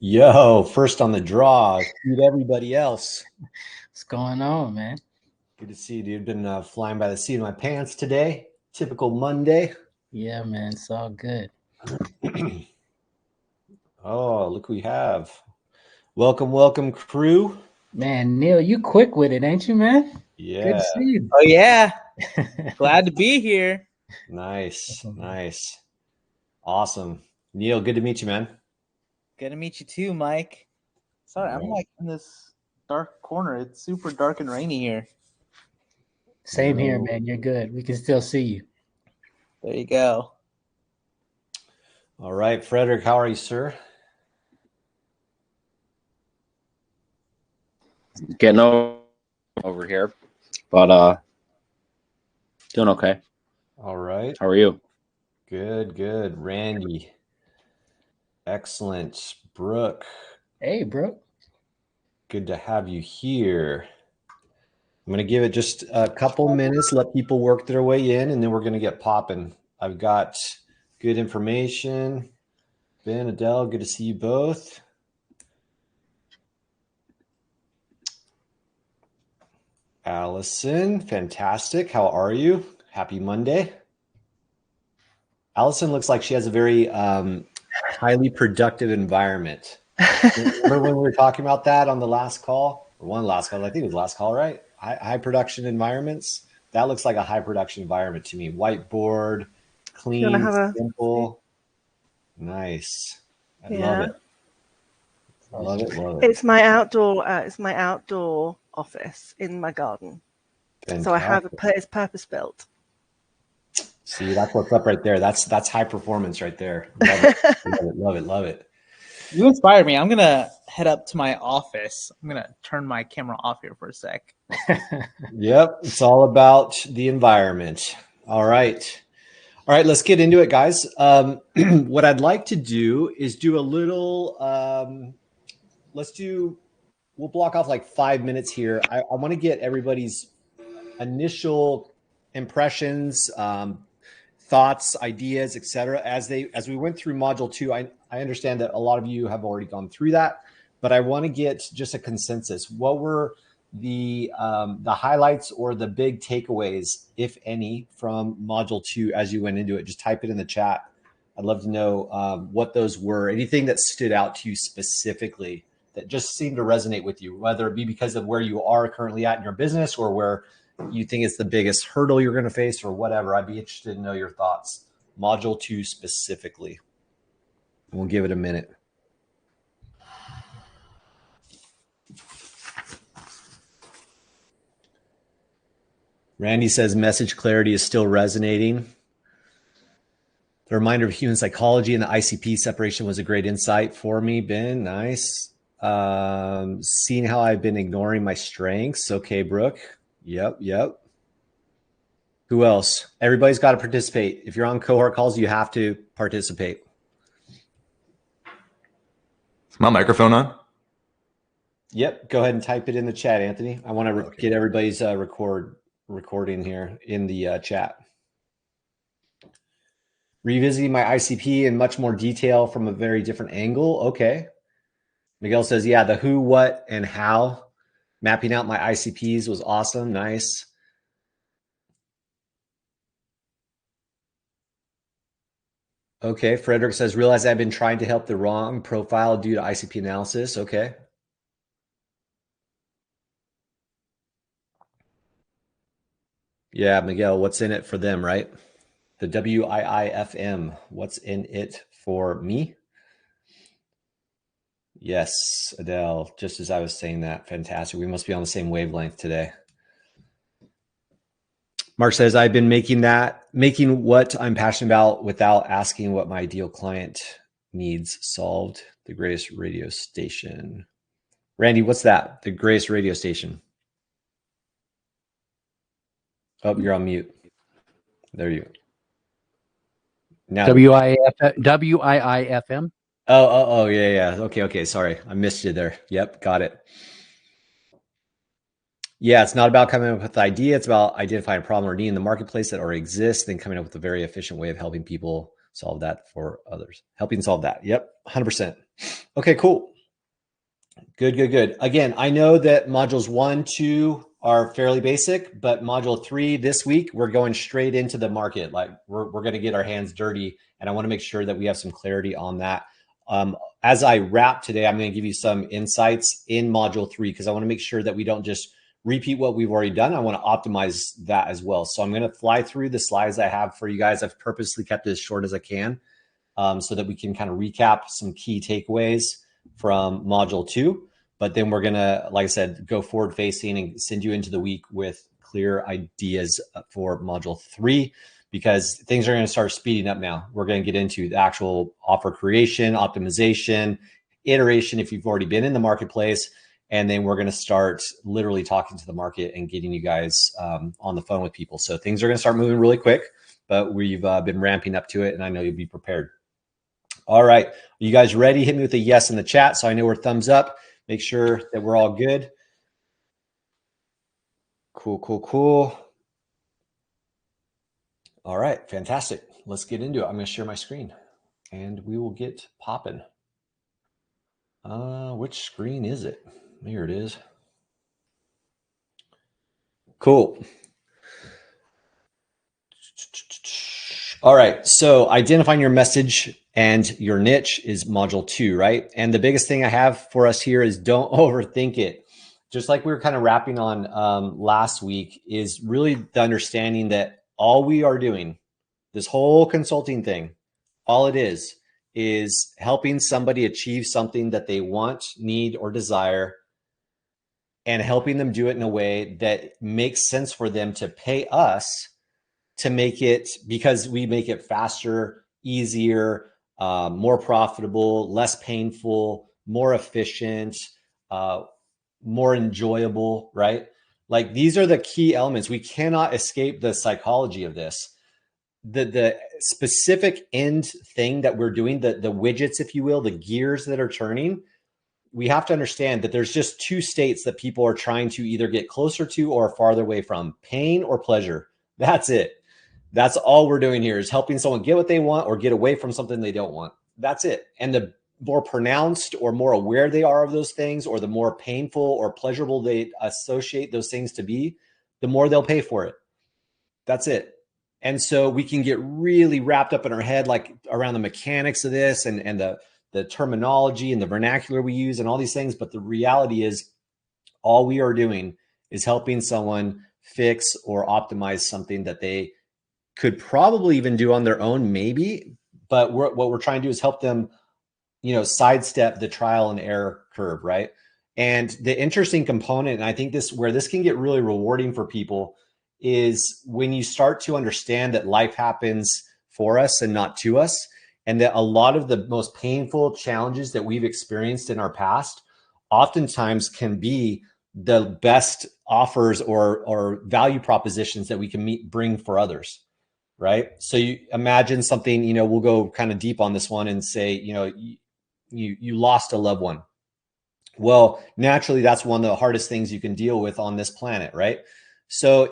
Yo, first on the draw. Beat everybody else. What's going on, man? Good to see you, dude. Been flying by the seat of my pants today. Typical Monday. Yeah, man, it's all good. Oh, look who we have. Welcome, crew. Man, Neil, you quick with it, ain't you, man? Good Yeah. to see you. Oh yeah, glad to be here. Nice. Awesome. Neil, good to meet you, man. Good to meet you too, Mike. Sorry, I'm like in this dark corner. It's super dark and rainy here. Same here, man. You're good. We can still see you. There you go. All right, Frederick, how are you, sir? Getting over here, but doing okay. All right. How are you? Good. Randy. Excellent. Brooke. Hey, bro. Good to have you here. I'm going to give it just a couple minutes, let people work their way in, and then we're going to get popping. I've got good information. Ben, Adele, good to see you both. Allison, fantastic. How are you? Happy Monday. Allison looks like she has a very highly productive environment. Remember when we were talking about that on the last call? Or one last call? I think it was the last call, right? High production environments. That looks like a high production environment to me. Whiteboard, clean, simple. Nice. I love it. Love it. It's my outdoor office in my garden. Fantastic. So I have it's purpose built. See, that's what's up right there. That's high performance right there. Love it. You inspired me. I'm gonna head up to my office. I'm gonna turn my camera off here for a sec. Yep, it's all about the environment. All right, let's get into it, guys. What I'd like to do is do a little. We'll block off like 5 minutes here. I want to get everybody's initial impressions, thoughts, ideas, etc. As we went through module 2. I understand that a lot of you have already gone through that, but I want to get just a consensus. What were the highlights or the big takeaways, if any, from module 2 as you went into it? Just type it in the chat. I'd love to know what those were. Anything that stood out to you specifically that just seemed to resonate with you, whether it be because of where you are currently at in your business or where you think it's the biggest hurdle you're going to face or whatever. I'd be interested to know your thoughts. Module 2 specifically. We'll give it a minute. Randy says message clarity is still resonating. The reminder of human psychology and the ICP separation was a great insight for me, Ben. Nice. Seeing how I've been ignoring my strengths. Okay, Brooke. Yep. Who else? Everybody's got to participate. If you're on cohort calls, you have to participate. Is my microphone on? Yep. Go ahead and type it in the chat, Anthony. I want to get everybody's recording here in the chat. Revisiting my ICP in much more detail from a very different angle. Okay. Miguel says, yeah, the who, what, and how. Mapping out my ICPs was awesome. Nice. Okay. Frederick says, realize I've been trying to help the wrong profile due to ICP analysis. Okay. Yeah, Miguel, what's in it for them, right? The WIIFM, what's in it for me? Yes, Adele, just as I was saying that. Fantastic. We must be on the same wavelength today. Mark says, I've been making what I'm passionate about without asking what my ideal client needs solved. The greatest radio station. Randy, what's that? The greatest radio station. Oh, you're on mute. There you go. Now WIIFM. Oh, yeah. Okay. Sorry. I missed you there. Yep. Got it. Yeah. It's not about coming up with the idea. It's about identifying a problem or need in the marketplace that already exists, then coming up with a very efficient way of helping people solve that for others. Helping solve that. Yep. 100%. Okay, cool. Good, good, good. Again, I know that modules 1, 2 are fairly basic, but module 3 this week, we're going straight into the market. Like we're going to get our hands dirty, and I want to make sure that we have some clarity on that. As I wrap today, I'm going to give you some insights in module 3 because I want to make sure that we don't just repeat what we've already done. I want to optimize that as well. So I'm going to fly through the slides I have for you guys. I've purposely kept it as short as I can so that we can kind of recap some key takeaways from module 2. But then we're going to, like I said, go forward facing and send you into the week with clear ideas for module 3 because things are going to start speeding up now. We're going to get into the actual offer creation, optimization, iteration if you've already been in the marketplace. And then we're going to start literally talking to the market and getting you guys on the phone with people. So things are going to start moving really quick, but we've been ramping up to it, and I know you'll be prepared. All right. Are you guys ready? Hit me with a yes in the chat so I know we're thumbs up. Make sure that we're all good. Cool, cool, cool. All right. Fantastic. Let's get into it. I'm going to share my screen, and we will get popping. Which screen is it? There it is. Cool. All right. So identifying your message and your niche is module 2, right? And the biggest thing I have for us here is don't overthink it. Just like we were kind of wrapping on last week is really the understanding that all we are doing, this whole consulting thing, all it is helping somebody achieve something that they want, need, or desire, and helping them do it in a way that makes sense for them to pay us to make it, because we make it faster, easier, more profitable, less painful, more efficient, more enjoyable, right? Like these are the key elements. We cannot escape the psychology of this. The specific end thing that we're doing, the widgets, if you will, the gears that are turning, we have to understand that there's just two states that people are trying to either get closer to or farther away from: pain or pleasure. That's it. That's all we're doing here is helping someone get what they want or get away from something they don't want. That's it. And the more pronounced or more aware they are of those things, or the more painful or pleasurable they associate those things to be, the more they'll pay for it. That's it. And so we can get really wrapped up in our head, like around the mechanics of this and the terminology and the vernacular we use and all these things. But the reality is all we are doing is helping someone fix or optimize something that they could probably even do on their own, maybe. But what we're trying to do is help them, sidestep the trial and error curve, right? And the interesting component, and I think where this can get really rewarding for people, is when you start to understand that life happens for us and not to us, and that a lot of the most painful challenges that we've experienced in our past oftentimes can be the best offers or value propositions that we can bring for others, right? So you imagine something, we'll go kind of deep on this one and say, you lost a loved one. Well, naturally, that's one of the hardest things you can deal with on this planet, right? So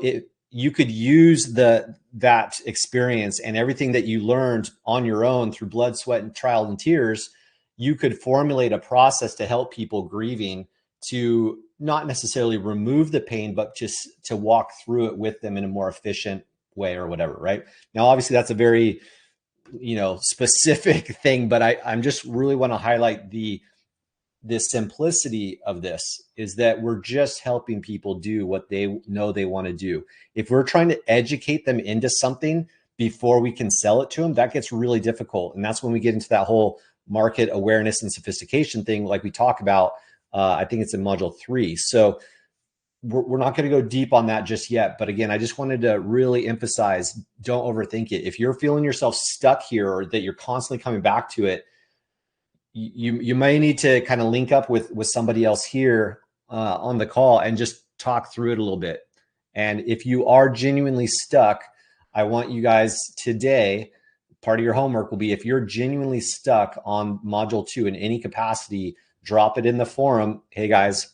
you could use that experience and everything that you learned on your own through blood, sweat, and trial and tears. You could formulate a process to help people grieving to not necessarily remove the pain, but just to walk through it with them in a more efficient way or whatever, right? Now, obviously, that's a very specific thing, but I'm just really want to highlight the simplicity of this is that we're just helping people do what they know they want to do. If we're trying to educate them into something before we can sell it to them, that gets really difficult. And that's when we get into that whole market awareness and sophistication thing, like we talk about. I think it's in module 3. So we're not going to go deep on that just yet. But again, I just wanted to really emphasize, don't overthink it. If you're feeling yourself stuck here or that you're constantly coming back to it, you may need to kind of link up with somebody else here on the call and just talk through it a little bit. And if you are genuinely stuck, I want you guys today, part of your homework will be, if you're genuinely stuck on module 2 in any capacity, drop it in the forum. Hey guys,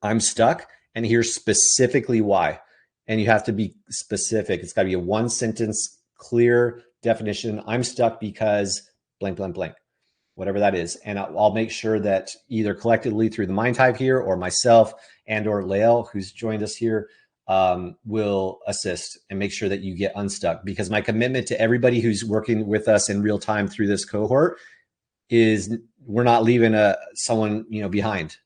I'm stuck, and here's specifically why. And you have to be specific. It's got to be a 1-sentence, clear definition. I'm stuck because blank, blank, blank. whatever that is. And I'll make sure that either collectively through the Mind Hive here or myself and or Lael, who's joined us here, will assist and make sure that you get unstuck, because my commitment to everybody who's working with us in real time through this cohort is we're not leaving someone, behind,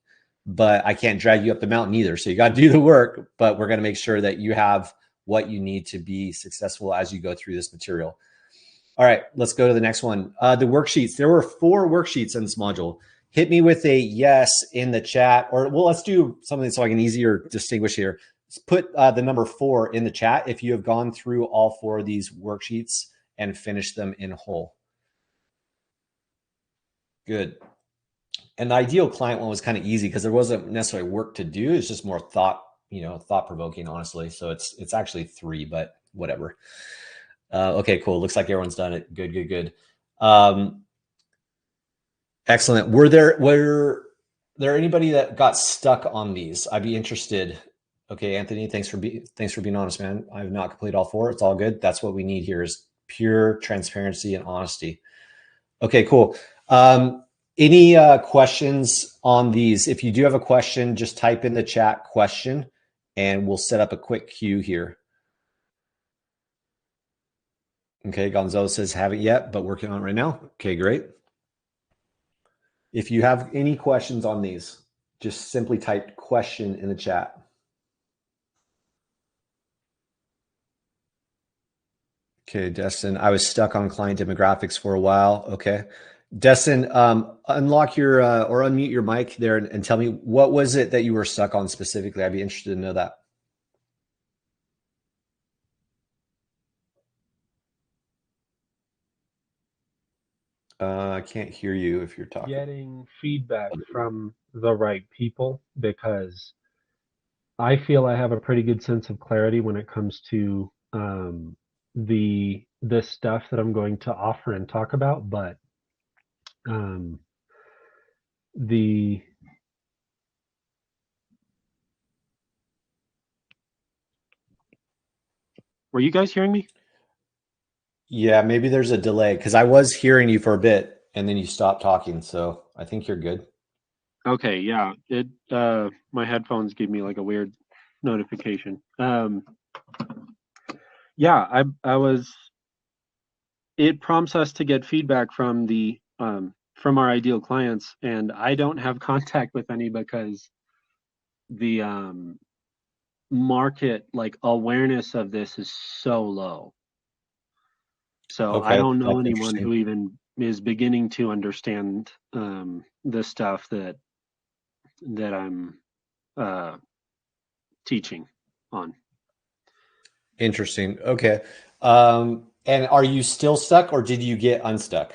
but I can't drag you up the mountain either. So you got to do the work, but we're going to make sure that you have what you need to be successful as you go through this material. All right, let's go to the next one. The worksheets. There were 4 worksheets in this module. Hit me with a yes in the chat, or let's do something so I can easier distinguish here. Let's put the number 4 in the chat if you have gone through all 4 of these worksheets and finished them in whole. Good. And the ideal client one was kind of easy because there wasn't necessarily work to do. It's just more thought provoking, honestly. So it's actually 3, but whatever. Okay, cool. Looks like everyone's done it. Good. Excellent. Were there anybody that got stuck on these? I'd be interested. Okay, Anthony, thanks for being honest, man. I have not completed all 4. It's all good. That's what we need here is pure transparency and honesty. Okay, cool. Any questions on these? If you do have a question, just type in the chat question and we'll set up a quick queue here. Okay, Gonzalo says haven't yet, but working on it right now. Okay, great. If you have any questions on these, just simply type question in the chat. Okay, Destin, I was stuck on client demographics for a while. Okay. Destin, unlock your or unmute your mic there and tell me, what was it that you were stuck on specifically? I'd be interested to know that. I can't hear you if you're talking. Getting feedback from the right people, because I feel I have a pretty good sense of clarity when it comes to the stuff that I'm going to offer and talk about, but were you guys hearing me? Yeah, maybe there's a delay because I was hearing you for a bit and then you stopped talking. So I think you're good. Okay, yeah. It my headphones gave me like a weird notification. Yeah, I was. It prompts us to get feedback from the from our ideal clients, and I don't have contact with any because the market awareness of this is so low. So okay, I don't know anyone who even is beginning to understand the stuff that I'm teaching on. Interesting. Okay. And are you still stuck or did you get unstuck?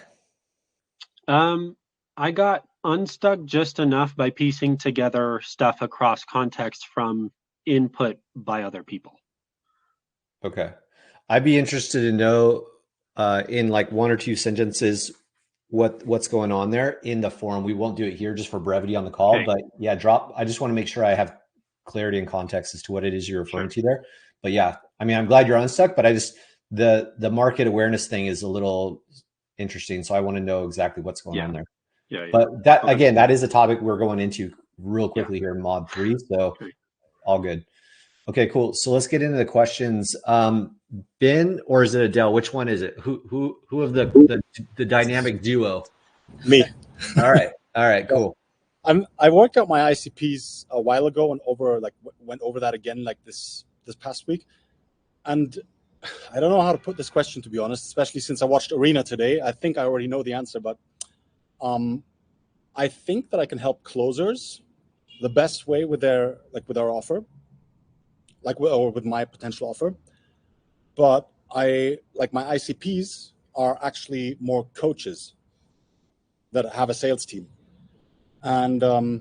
I got unstuck just enough by piecing together stuff across context from input by other people. Okay. I'd be interested to know in like 1 or 2 sentences what's going on there in the forum. We won't do it here just for brevity on the call, okay, but yeah, I just want to make sure I have clarity and context as to what it is you're referring to there. But yeah, I mean, I'm glad you're unstuck, but I just, the market awareness thing is a little interesting. So I want to know exactly what's going on there. Yeah. But that, again, that is a topic we're going into real quickly here in mod 3. So all good. Okay, cool. So let's get into the questions. Ben, or is it Adele? Which one is it? Who of the dynamic duo? Me. All right, cool. I worked out my ICPs a while ago and went over that again this past week. And I don't know how to put this question, to be honest, especially since I watched Arena today. I think I already know the answer, but I think that I can help closers the best way with our offer, or with my potential offer. But my ICPs are actually more coaches that have a sales team. And I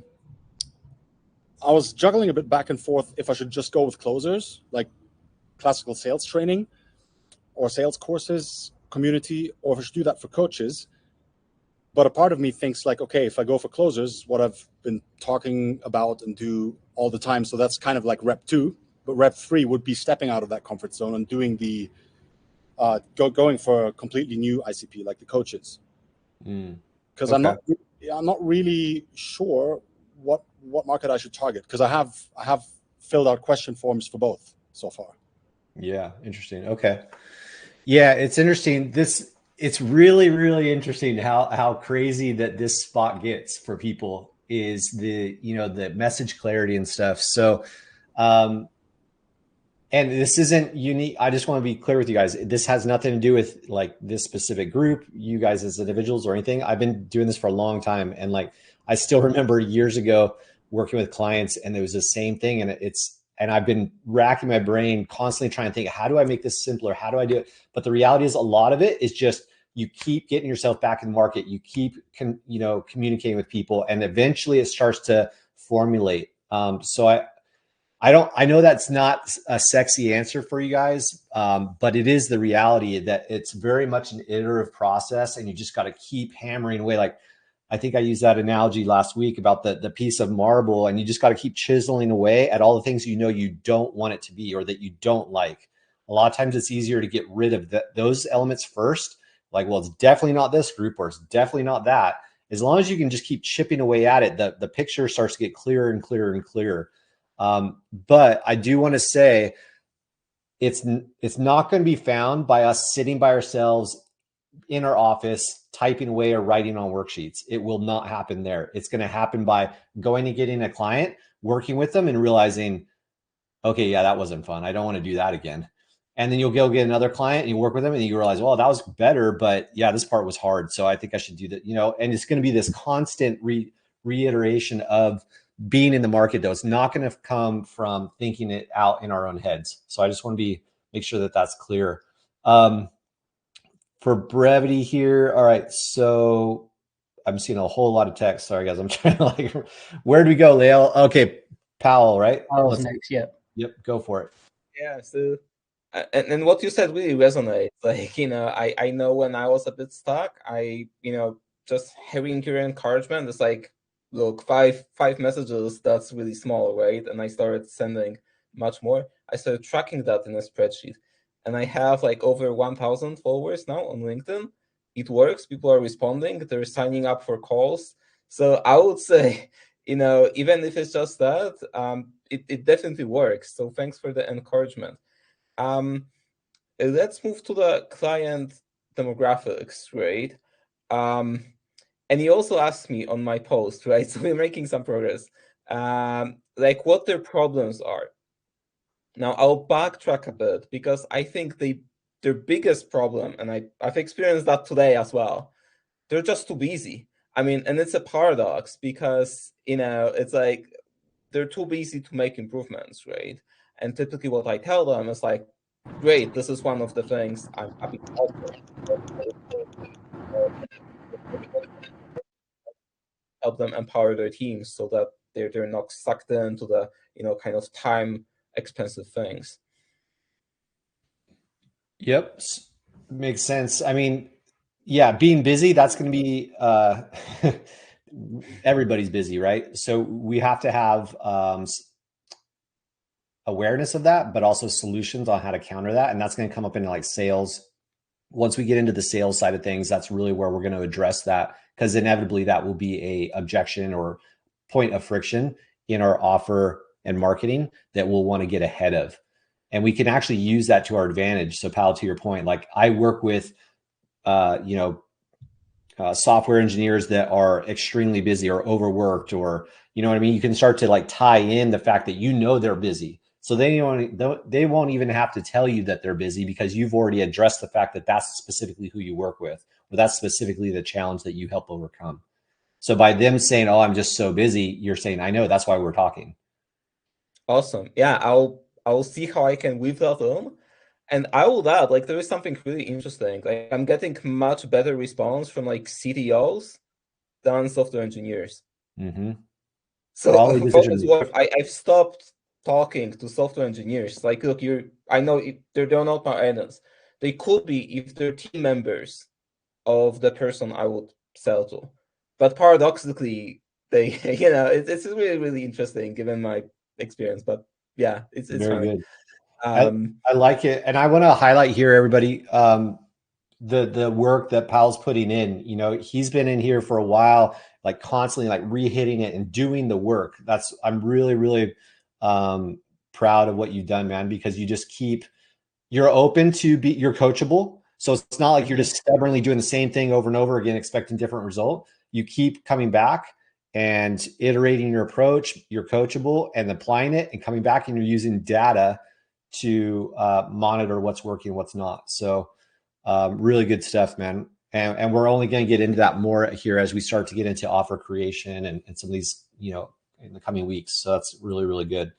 was juggling a bit back and forth if I should just go with closers, like classical sales training or sales courses, community, or if I should do that for coaches. But a part of me thinks okay, if I go for closers, what I've been talking about and do all the time, so that's kind of like rep 2, but rep 3 would be stepping out of that comfort zone and doing the going for a completely new ICP, like the coaches. because I'm not really sure what market I should target, because I have filled out question forms for both so far. Yeah, interesting. Okay. Yeah, it's interesting. It's really, really interesting how crazy that this spot gets for people is the message clarity and stuff. So, and this isn't unique. I just want to be clear with you guys. This has nothing to do with like this specific group, you guys as individuals or anything. I've been doing this for a long time. And like, I still remember years ago working with clients and there was the same thing. And I've been racking my brain constantly trying to think, how do I make this simpler? How do I do it? But the reality is a lot of it is just, you keep getting yourself back in the market. You keep, communicating with people, and eventually it starts to formulate. So I know that's not a sexy answer for you guys, but it is the reality that it's very much an iterative process, and you just got to keep hammering away. Like, I think I used that analogy last week about the piece of marble, and you just got to keep chiseling away at all the things you don't want it to be or that you don't like. A lot of times it's easier to get rid of those elements first. Like, well, it's definitely not this group, or it's definitely not that. As long as you can just keep chipping away at it, the picture starts to get clearer and clearer and clearer. But I do want to say it's not going to be found by us sitting by ourselves in our office, typing away or writing on worksheets. It will not happen there. It's going to happen by going and getting a client, working with them, and realizing, okay, yeah, that wasn't fun. I don't want to do that again. And then you'll go get another client and you work with them and you realize, well, that was better, but yeah, this part was hard. So I think I should do that, and it's going to be this constant reiteration of being in the market, though. It's not going to come from thinking it out in our own heads. So I just want to make sure that that's clear. For brevity here. All right. So I'm seeing a whole lot of text. Sorry, guys. I'm trying to where do we go, Leo? Okay. Powell, right? Powell's next. Yep. Go for it. Yeah. So, and what you said really resonates. Like, I know when I was a bit stuck, just having your encouragement is like, look, five messages, that's really small, right? And I started sending much more. I started tracking that in a spreadsheet. And I have like over 1,000 followers now on LinkedIn. It works. People are responding. They're signing up for calls. So I would say, even if it's just that, it definitely works. So thanks for the encouragement. Let's move to the client demographics, right? And he also asked me on my post, right? So we're making some progress, like what their problems are. Now I'll backtrack a bit because I think their biggest problem, and I've experienced that today as well, they're just too busy. I mean, and it's a paradox because, it's like they're too busy to make improvements, right? And typically what I tell them is like, great, this is one of the things I'm happy to help help them empower their teams so that they're not sucked into the kind of time expensive things. Yep, makes sense. I mean, yeah, being busy, that's going to be everybody's busy, right? So we have to have awareness of that, but also solutions on how to counter that, and that's going to come up in like sales. Once we get into the sales side of things, that's really where we're going to address that, because inevitably that will be a objection or point of friction in our offer and marketing that we'll want to get ahead of. And we can actually use that to our advantage. So Pal, to your point, like I work with, software engineers that are extremely busy or overworked, or, you know what I mean? You can start to like tie in the fact that they're busy. So they won't even have to tell you that they're busy because you've already addressed the fact that that's specifically who you work with, or that's specifically the challenge that you help overcome. So by them saying, oh, I'm just so busy, you're saying, I know, that's why we're talking. Awesome. Yeah, I'll see how I can weave that in. And I will add, like, there is something really interesting. Like, I'm getting much better response from like CTOs than software engineers. Mm-hmm. So for what it's worth, I've stopped talking to software engineers. Like, look, I know they're not my enemies. They could be if they're team members of the person I would sell to. But paradoxically, they, it's really, really interesting given my experience. But yeah, it's very funny. good. I like it. And I want to highlight here, everybody, the work that Powell's putting in. You know, he's been in here for a while, like constantly like re-hitting it and doing the work. I'm really, really proud of what you've done, man, because you're open to you're coachable. So it's not like you're just stubbornly doing the same thing over and over again, expecting different result. You keep coming back and iterating your approach, you're coachable and applying it and coming back, and you're using data to monitor what's working, what's not. So really good stuff, man. And we're only going to get into that more here as we start to get into offer creation and some of these, you know, in the coming weeks. So that's really, really good.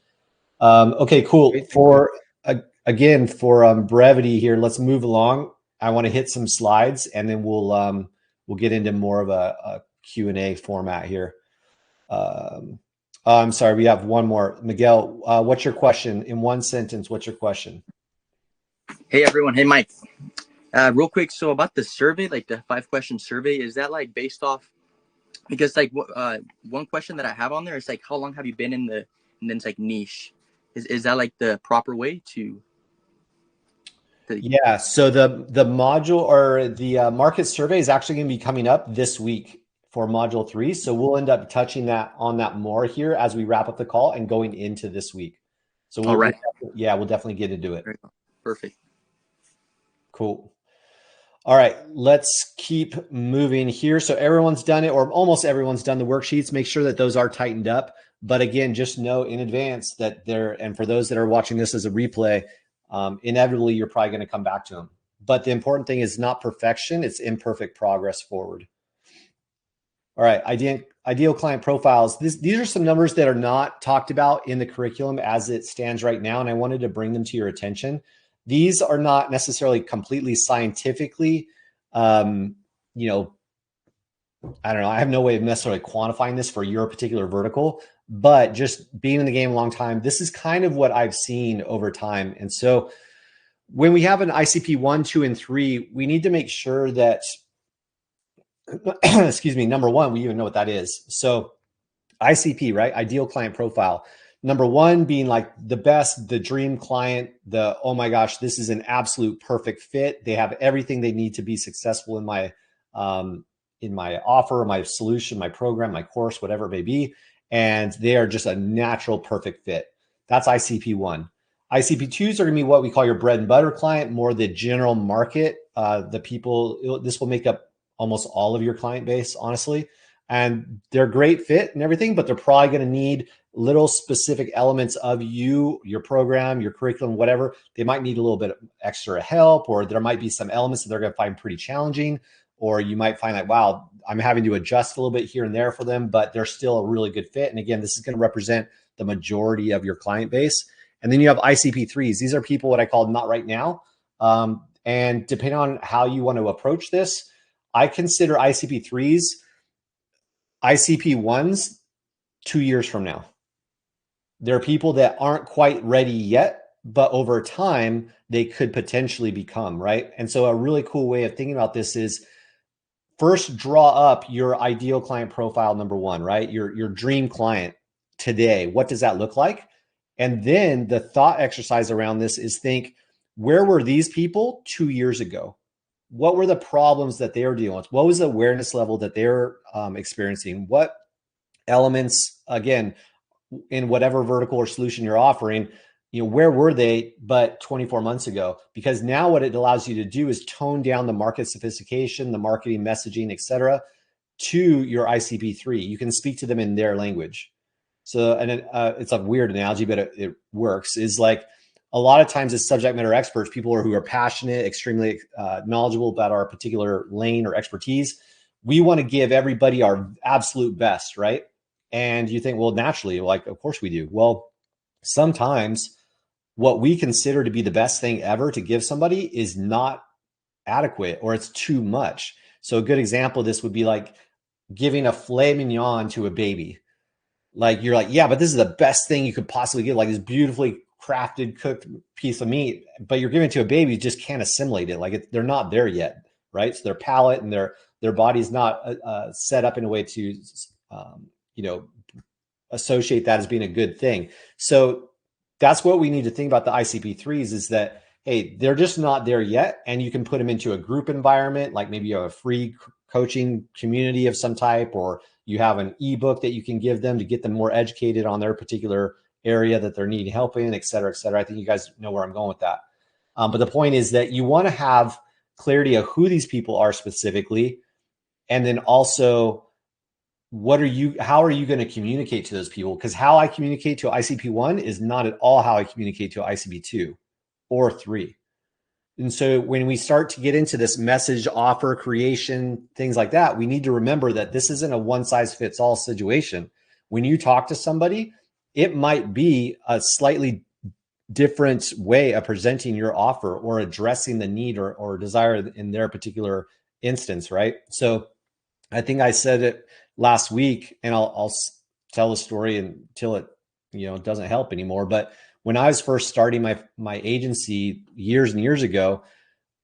Okay, cool. For brevity here, let's move along. I want to hit some slides and then we'll get into more of a Q&A format here. I'm sorry, we have one more. Miguel, what's your question? In one sentence, what's your question? Hey, everyone. Hey, Mike. Real quick, so about the survey, like the 5-question survey, is that like based off, because like one question that I have on there is like, how long have you been in the, and then it's like niche. Is that like the proper way to Yeah, so the module or the market survey is actually going to be coming up this week for module 3. So we'll end up touching on that more here as we wrap up the call and going into this week. So we'll definitely get into it. Perfect. Cool. All right, let's keep moving here. So everyone's done it, or almost everyone's done the worksheets. Make sure that those are tightened up. But again, just know in advance that and for those that are watching this as a replay, inevitably you're probably going to come back to them. But the important thing is not perfection, it's imperfect progress forward. All right, ideal client profiles. These are some numbers that are not talked about in the curriculum as it stands right now, and I wanted to bring them to your attention. These are not necessarily completely scientifically, you know, I don't know. I have no way of necessarily quantifying this for your particular vertical, but just being in the game a long time, this is kind of what I've seen over time. And so when we have an ICP 1, 2, and 3, we need to make sure that, excuse me, number one, we even know what that is. So ICP, right? Ideal client profile. Number one being like the best, the dream client, oh my gosh, this is an absolute perfect fit. They have everything they need to be successful in my offer, my solution, my program, my course, whatever it may be. And they are just a natural, perfect fit. That's ICP 1. ICP 2s are going to be what we call your bread and butter client, more the general market, the people. This will make up almost all of your client base, honestly. And they're great fit and everything, but they're probably going to need little specific elements of your program, your curriculum, whatever. They might need a little bit of extra help, or there might be some elements that they're going to find pretty challenging, or you might find like, wow, I'm having to adjust a little bit here and there for them, but they're still a really good fit. And again, this is going to represent the majority of your client base. And then you have ICP 3s. These are people what I call not right now. And depending on how you want to approach this, I consider ICP 3s ICP 1s 2 years from now. There are people that aren't quite ready yet, but over time, they could potentially become, right? And so a really cool way of thinking about this is first draw up your ideal client profile, number one, right? Your dream client today. What does that look like? And then the thought exercise around this is think, where were these people 2 years ago? What were the problems that they were dealing with? What was the awareness level that they're experiencing? What elements, again, in whatever vertical or solution you're offering, you know, where were they but 24 months ago? Because now what it allows you to do is tone down the market sophistication, the marketing messaging, et cetera, to your ICP3. You can speak to them in their language. So, and it's a weird analogy, but it works, is like a lot of times as subject matter experts, people who are passionate, extremely knowledgeable about our particular lane or expertise, we want to give everybody our absolute best, right? And you think, well, naturally, like, of course we do. Well, sometimes what we consider to be the best thing ever to give somebody is not adequate, or it's too much. So a good example of this would be like giving a filet mignon to a baby. Like, you're like, yeah, but this is the best thing you could possibly give, like this beautifully crafted, cooked piece of meat, but you're giving it to a baby who just can't assimilate it. Like they're not there yet, right? So their palate and their body is not set up in a way to, you know, associate that as being a good thing. So that's what we need to think about the ICP3s, is that hey, they're just not there yet. And you can put them into a group environment, like maybe you have a free coaching community of some type, or you have an ebook that you can give them to get them more educated on their particular area that they're needing help in, et cetera, et cetera. I think you guys know where I'm going with that. But the point is that you want to have clarity of who these people are specifically. And then also, how are you going to communicate to those people? Because how I communicate to ICP1 is not at all how I communicate to ICP2 or 3. And so when we start to get into this message offer creation, things like that, we need to remember that this isn't a one size fits all situation. When you talk to somebody, it might be a slightly different way of presenting your offer or addressing the need or desire in their particular instance, right? So I think I said it last week, and I'll tell the story until it doesn't help anymore. But when I was first starting my agency years and years ago,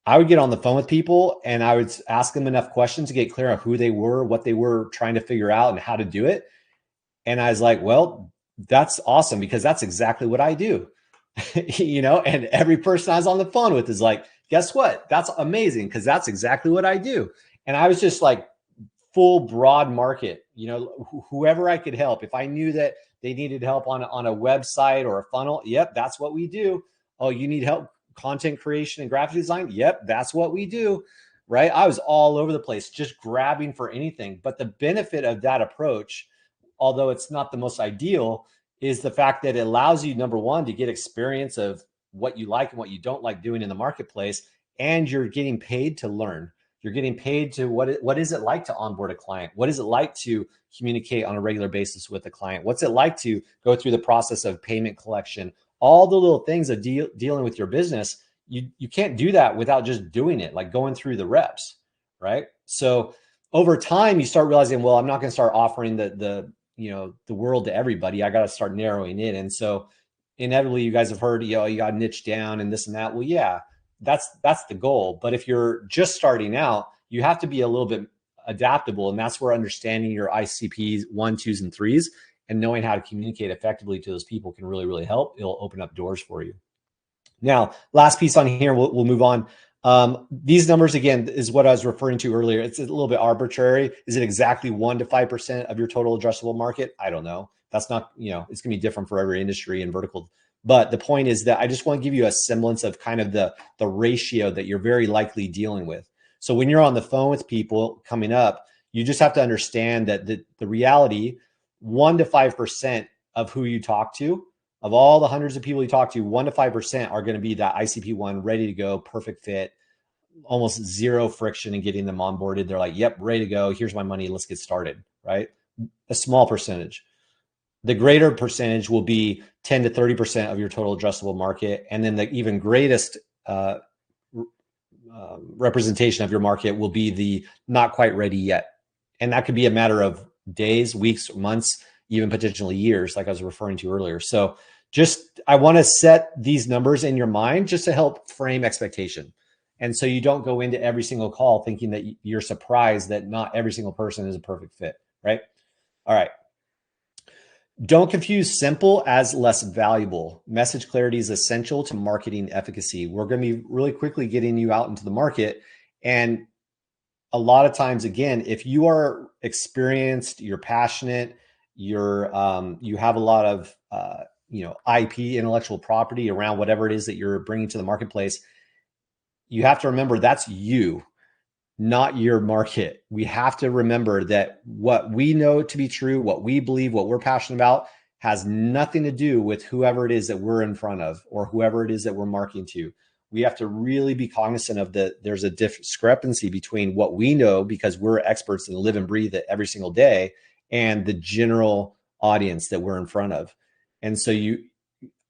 I would get on the phone with people and I would ask them enough questions to get clear on who they were, what they were trying to figure out, and how to do it. And I was like, well, that's awesome, because that's exactly what I do. And every person I was on the phone with is like, guess what? That's amazing, because that's exactly what I do. And I was just like, full broad market, whoever I could help. If I knew that they needed help on a website or a funnel, yep, that's what we do. Oh, you need help content creation and graphic design? Yep, that's what we do, right? I was all over the place, just grabbing for anything. But the benefit of that approach, although it's not the most ideal, is the fact that it allows you, number one, to get experience of what you like and what you don't like doing in the marketplace, and you're getting paid to learn. You're getting paid to what is it like to onboard a client? What is it like to communicate on a regular basis with a client? What's it like to go through the process of payment collection? All the little things of dealing with your business. You can't do that without just doing it, like going through the reps, right? So over time, you start realizing, well, I'm not going to start offering the world to everybody. I got to start narrowing it. And so inevitably, you guys have heard, you got to niche down and this and that. Well, yeah, that's the goal. But if you're just starting out, you have to be a little bit adaptable. And that's where understanding your ICPs 1, 2s, and 3s and knowing how to communicate effectively to those people can really, really help. It'll open up doors for you. Now, last piece on here, we'll move on. These numbers, again, is what I was referring to earlier. It's a little bit arbitrary. Is it exactly 1 to 5% of your total addressable market? I don't know. That's not, it's going to be different for every industry and vertical. But the point is that I just want to give you a semblance of kind of the ratio that you're very likely dealing with. So when you're on the phone with people coming up, you just have to understand that the reality, 1 to 5% of who you talk to, of all the hundreds of people you talk to, 1 to 5% are going to be that ICP1 ready to go, perfect fit, almost zero friction in getting them onboarded. They're like, yep, ready to go. Here's my money. Let's get started, right? A small percentage. The greater percentage will be 10 to 30% of your total addressable market. And then the even greatest representation of your market will be the not quite ready yet. And that could be a matter of days, weeks, months, even potentially years, like I was referring to earlier. So I want to set these numbers in your mind just to help frame expectation. And so you don't go into every single call thinking that you're surprised that not every single person is a perfect fit, right? All right. Don't confuse simple as less valuable. Message clarity is essential to marketing efficacy. We're going to be really quickly getting you out into the market. And a lot of times, again, if you are experienced, you're passionate, you have a lot of IP, intellectual property around whatever it is that you're bringing to the marketplace, you have to remember that's you, not your market. We have to remember that what we know to be true, what we believe, what we're passionate about has nothing to do with whoever it is that we're in front of or whoever it is that we're marketing to. We have to really be cognizant of there's a discrepancy between what we know because we're experts and live and breathe it every single day and the general audience that we're in front of. And so in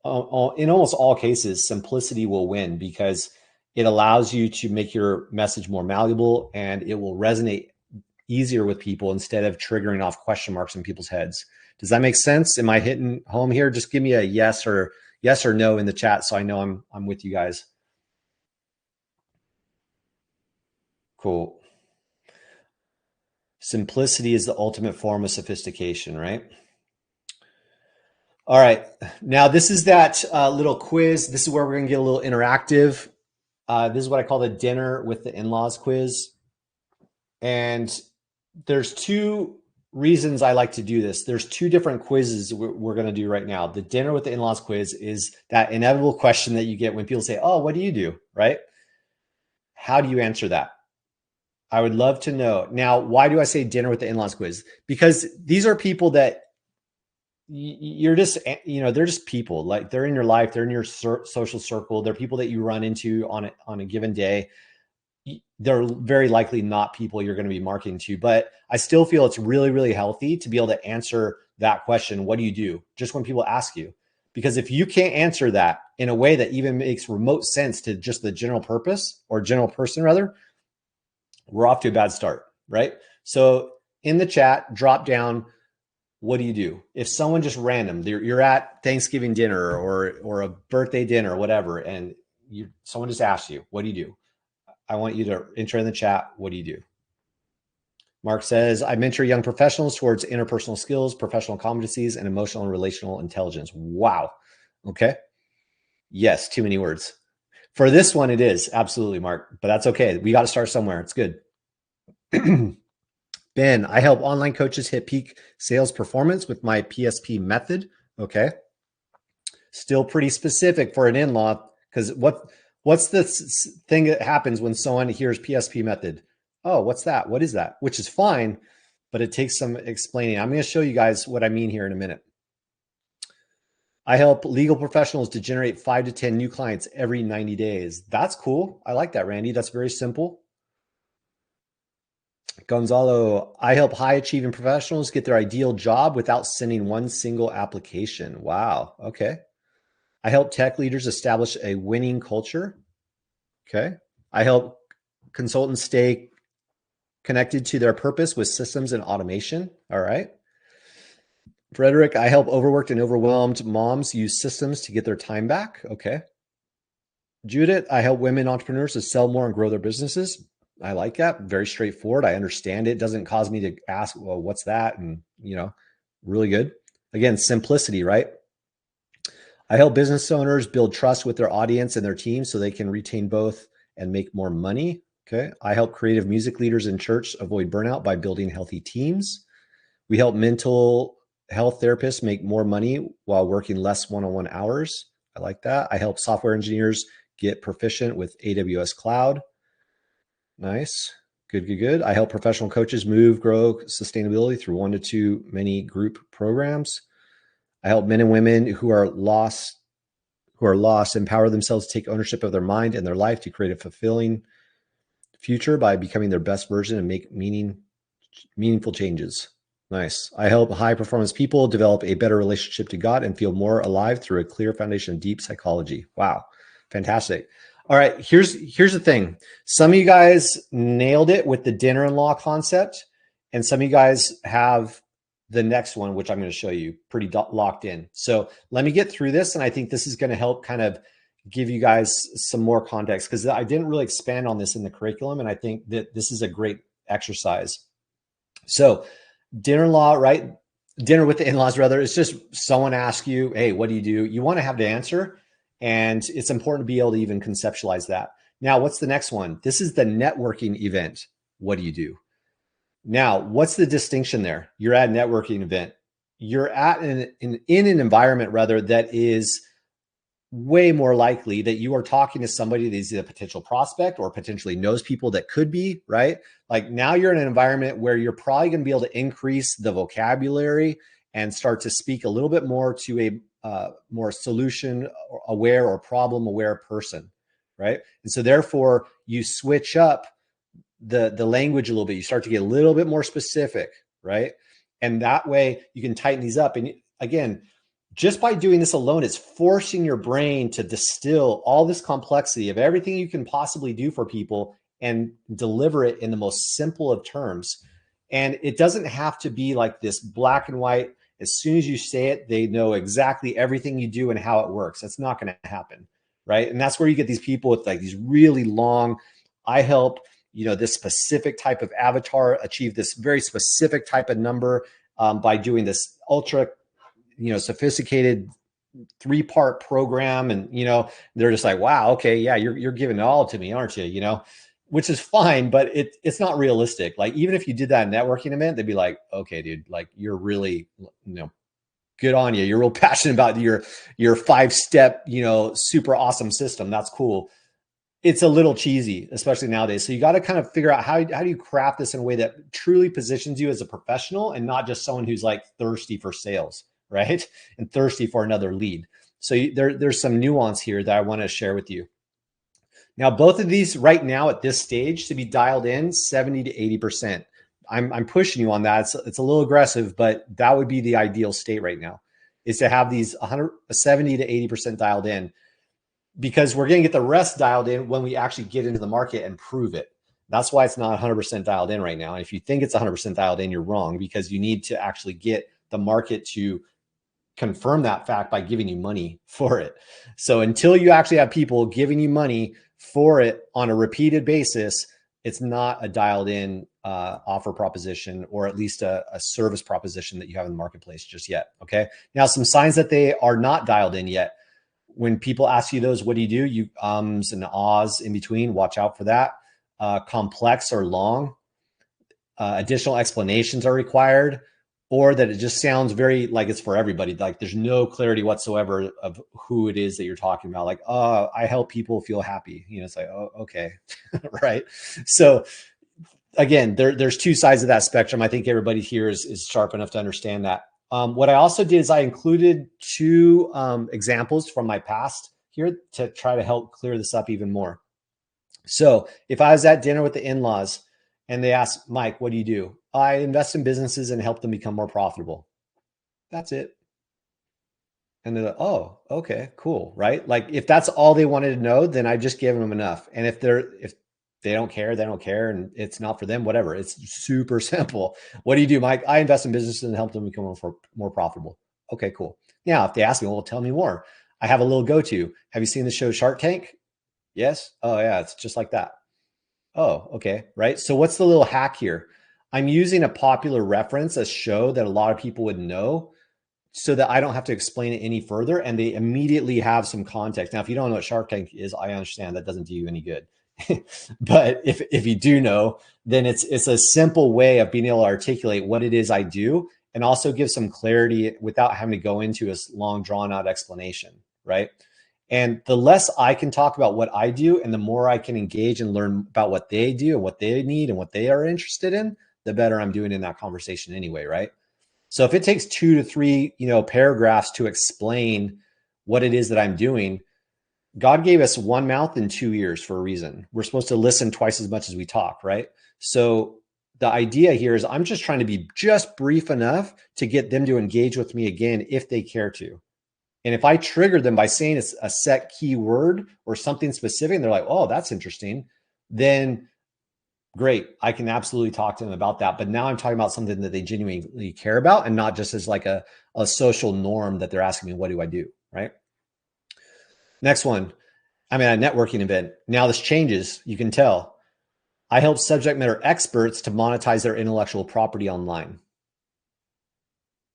almost all cases, simplicity will win because it allows you to make your message more malleable and it will resonate easier with people instead of triggering off question marks in people's heads. Does that make sense? Am I hitting home here? Just give me a yes or no in the chat so I know I'm with you guys. Cool. Simplicity is the ultimate form of sophistication, right? All right. Now, this is that little quiz. This is where we're going to get a little interactive. This is what I call the dinner with the in-laws quiz. And there's two reasons I like to do this. There's two different quizzes we're going to do right now. The dinner with the in-laws quiz is that inevitable question that you get when people say, oh, what do you do? Right? How do you answer that? I would love to know. Now, why do I say dinner with the in-laws quiz? Because these are people that you're just, they're just people. Like, they're in your life, they're in your social circle. They're people that you run into on a given day. They're very likely not people you're going to be marketing to, but I still feel it's really, really healthy to be able to answer that question. What do you do? Just when people ask you, because if you can't answer that in a way that even makes remote sense to just the general purpose or general person rather, we're off to a bad start, right? So in the chat, drop down, what do you do? If someone just random, you're at Thanksgiving dinner or a birthday dinner or whatever, and someone just asks you, what do you do? I want you to enter in the chat, what do you do? Mark says, I mentor young professionals towards interpersonal skills, professional competencies, and emotional and relational intelligence. Wow. Okay. Yes, too many words. For this one, it is. Absolutely, Mark. But that's okay. We got to start somewhere. It's good. Ben, I help online coaches hit peak sales performance with my PSP method. Okay. Still pretty specific for an in-law, because what's the thing that happens when someone hears PSP method? Oh, what's that? What is that? Which is fine, but it takes some explaining. I'm going to show you guys what I mean here in a minute. I help legal professionals to generate 5 to 10 new clients every 90 days. That's cool. I like that, Randy. That's very simple. Gonzalo, I help high achieving professionals get their ideal job without sending one single application. Wow. Okay. I help tech leaders establish a winning culture. Okay. I help consultants stay connected to their purpose with systems and automation. All right. Frederick, I help overworked and overwhelmed moms use systems to get their time back. Okay. Judith, I help women entrepreneurs to sell more and grow their businesses. I like that. Very straightforward. I understand it. It doesn't cause me to ask, well, what's that? And, really good. Again, simplicity, right? I help business owners build trust with their audience and their team so they can retain both and make more money. Okay. I help creative music leaders in church avoid burnout by building healthy teams. We help mental health therapists make more money while working less one-on-one hours. I like that. I help software engineers get proficient with AWS Cloud. Nice. Good. I help professional coaches grow sustainability through 1 to 2 many group programs. I help men and women who are lost empower themselves to take ownership of their mind and their life to create a fulfilling future by becoming their best version and make meaningful changes. Nice. I help high performance people develop a better relationship to God and feel more alive through a clear foundation of deep psychology. Wow. Fantastic. All right. Here's the thing. Some of you guys nailed it with the dinner-in-law concept, and some of you guys have the next one, which I'm going to show you, pretty locked in. So let me get through this. And I think this is going to help kind of give you guys some more context, because I didn't really expand on this in the curriculum. And I think that this is a great exercise. So dinner-in-law, right? Dinner with the in-laws, rather. It's just someone asks you, hey, what do? You want to have the answer. And it's important to be able to even conceptualize that. Now, what's the next one? This is the networking event. What do you do? Now, what's the distinction there? You're at a networking event. You're at in an environment, rather, that is way more likely that you are talking to somebody that is a potential prospect or potentially knows people that could be, right? Like, now you're in an environment where you're probably going to be able to increase the vocabulary and start to speak a little bit more to a more solution aware or problem aware person, right? And so therefore you switch up the language a little bit. You start to get a little bit more specific, right? And that way you can tighten these up. And again, just by doing this alone, it's forcing your brain to distill all this complexity of everything you can possibly do for people and deliver it in the most simple of terms. And it doesn't have to be like this black and white. As soon as you say it, they know exactly everything you do and how it works. That's not going to happen, right? And that's where you get these people with like these really long, I help, this specific type of avatar achieve this very specific type of number by doing this ultra sophisticated 3-part program, and they're just like, wow, okay, yeah, you're giving it all to me, aren't you? Which is fine, but it's not realistic. Like, even if you did that networking event, they'd be like, okay, dude, like, you're really, good on you. You're real passionate about your 5-step, super awesome system. That's cool. It's a little cheesy, especially nowadays. So you got to kind of figure out how do you craft this in a way that truly positions you as a professional and not just someone who's like thirsty for sales, right? And thirsty for another lead. So there's some nuance here that I want to share with you. Now, both of these right now at this stage to be dialed in 70 to 80%. I'm pushing you on that. It's a little aggressive, but that would be the ideal state right now, is to have these 70 to 80% dialed in, because we're going to get the rest dialed in when we actually get into the market and prove it. That's why it's not 100% dialed in right now. And if you think it's 100% dialed in, you're wrong, because you need to actually get the market to confirm that fact by giving you money for it. So until you actually have people giving you money for it on a repeated basis, it's not a dialed in offer proposition, or at least a service proposition that you have in the marketplace just yet. Okay. Now, some signs that they are not dialed in yet. When people ask you those, what do? You ums and ahs in between, watch out for that. Complex or long. Additional explanations are required, or that it just sounds very like it's for everybody. Like there's no clarity whatsoever of who it is that you're talking about. Like, oh, I help people feel happy. It's like, oh, okay. Right. So again, there's two sides of that spectrum. I think everybody here is sharp enough to understand that. What I also did is I included 2 examples from my past here to try to help clear this up even more. So if I was at dinner with the in-laws and they asked, Mike, what do you do? I invest in businesses and help them become more profitable. That's it. And they're like, oh, okay, cool. Right. Like if that's all they wanted to know, then I just gave them enough. And if they don't care, they don't care, and it's not for them, whatever. It's super simple. What do you do, Mike? I invest in businesses and help them become more profitable. Okay, cool. Now, if they ask me, well, tell me more. I have a little go-to. Have you seen the show Shark Tank? Yes. Oh yeah, it's just like that. Oh, okay. Right. So what's the little hack here? I'm using a popular reference, a show that a lot of people would know, so that I don't have to explain it any further, and they immediately have some context. Now, if you don't know what Shark Tank is, I understand that doesn't do you any good. But if you do know, then it's a simple way of being able to articulate what it is I do, and also give some clarity without having to go into a long drawn out explanation, right? And the less I can talk about what I do, and the more I can engage and learn about what they do and what they need and what they are interested in, the better I'm doing in that conversation anyway, right? So if it takes 2 to 3, paragraphs to explain what it is that I'm doing, God gave us one mouth and 2 ears for a reason. We're supposed to listen twice as much as we talk, right? So the idea here is I'm just trying to be just brief enough to get them to engage with me again if they care to. And if I trigger them by saying it's a set keyword or something specific, and they're like, oh, that's interesting, then great. I can absolutely talk to them about that. But now I'm talking about something that they genuinely care about, and not just as like a social norm that they're asking me, what do I do, right? Next one, I'm at a networking event. Now this changes, you can tell. I help subject matter experts to monetize their intellectual property online.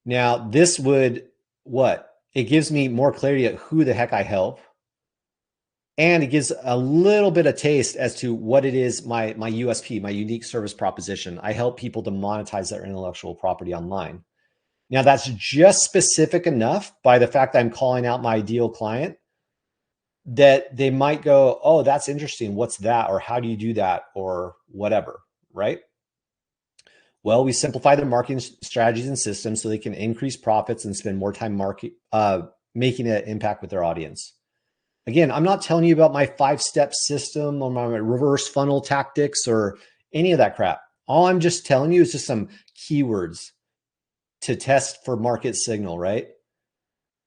Now this would, it gives me more clarity at who the heck I help. And it gives a little bit of taste as to what it is, my USP, my unique service proposition. I help people to monetize their intellectual property online. Now that's just specific enough by the fact that I'm calling out my ideal client that they might go, oh, that's interesting. What's that? Or how do you do that? Or whatever, right? Well, we simplify their marketing strategies and systems so they can increase profits and spend more time making an impact with their audience. Again, I'm not telling you about my 5-step system or my reverse funnel tactics or any of that crap. All I'm just telling you is just some keywords to test for market signal, right?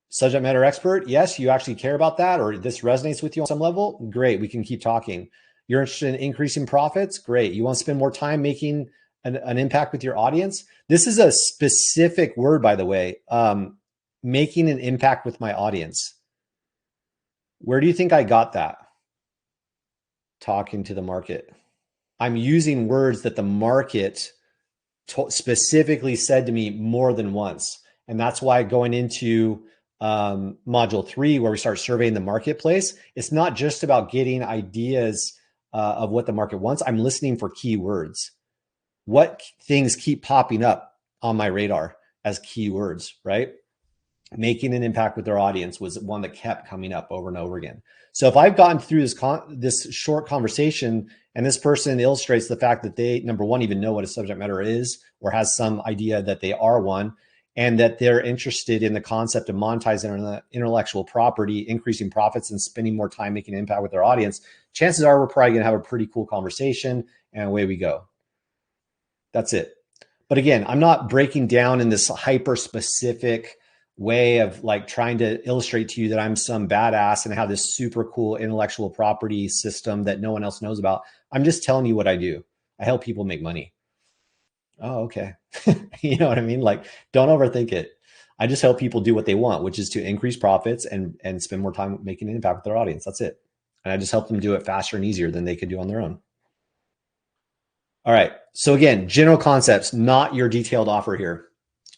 Subject matter expert, yes, you actually care about that, or this resonates with you on some level, great, we can keep talking. You're interested in increasing profits, great. You want to spend more time making an impact with your audience? This is a specific word, by the way, making an impact with my audience. Where do you think I got that? Talking to the market. I'm using words that the market specifically said to me more than once. And that's why going into module 3, where we start surveying the marketplace, it's not just about getting ideas of what the market wants. I'm listening for keywords. What things keep popping up on my radar as keywords, right? Making an impact with their audience was one that kept coming up over and over again. So if I've gotten through this short conversation and this person illustrates the fact that they, number one, even know what a subject matter is or has some idea that they are one, and that they're interested in the concept of monetizing intellectual property, increasing profits, and spending more time making an impact with their audience, chances are we're probably going to have a pretty cool conversation, and away we go. That's it. But again, I'm not breaking down in this hyper specific way of like trying to illustrate to you that I'm some badass and have this super cool intellectual property system that no one else knows about. I'm just telling you what I do. I help people make money. Oh, okay. You know what I mean? Like, don't overthink it. I just help people do what they want, which is to increase profits and spend more time making an impact with their audience. That's it. And I just help them do it faster and easier than they could do on their own. All right. So again, general concepts, not your detailed offer here.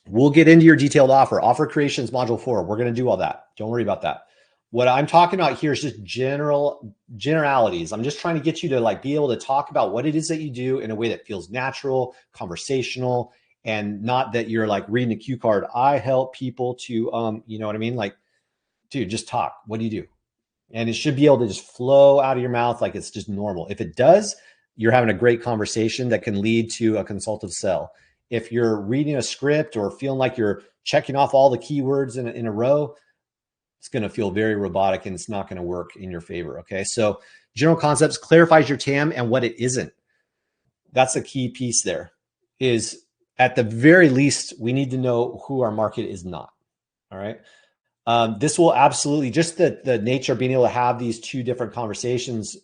We'll get into your detailed offer. Offer creations, module 4. We're going to do all that. Don't worry about that. What I'm talking about here is just generalities. I'm just trying to get you to like be able to talk about what it is that you do in a way that feels natural, conversational, and not that you're like reading a cue card. I help people to, you know what I mean? Like, dude, just talk. What do you do? And it should be able to just flow out of your mouth like it's just normal. If it does, you're having a great conversation that can lead to a consultative sell. If you're reading a script or feeling like you're checking off all the keywords in a row, it's going to feel very robotic and it's not going to work in your favor. Okay. So general concepts clarifies your TAM and what it isn't. That's a key piece there. Is at the very least, we need to know who our market is not. All right. This will absolutely, just the nature of being able to have these two different conversations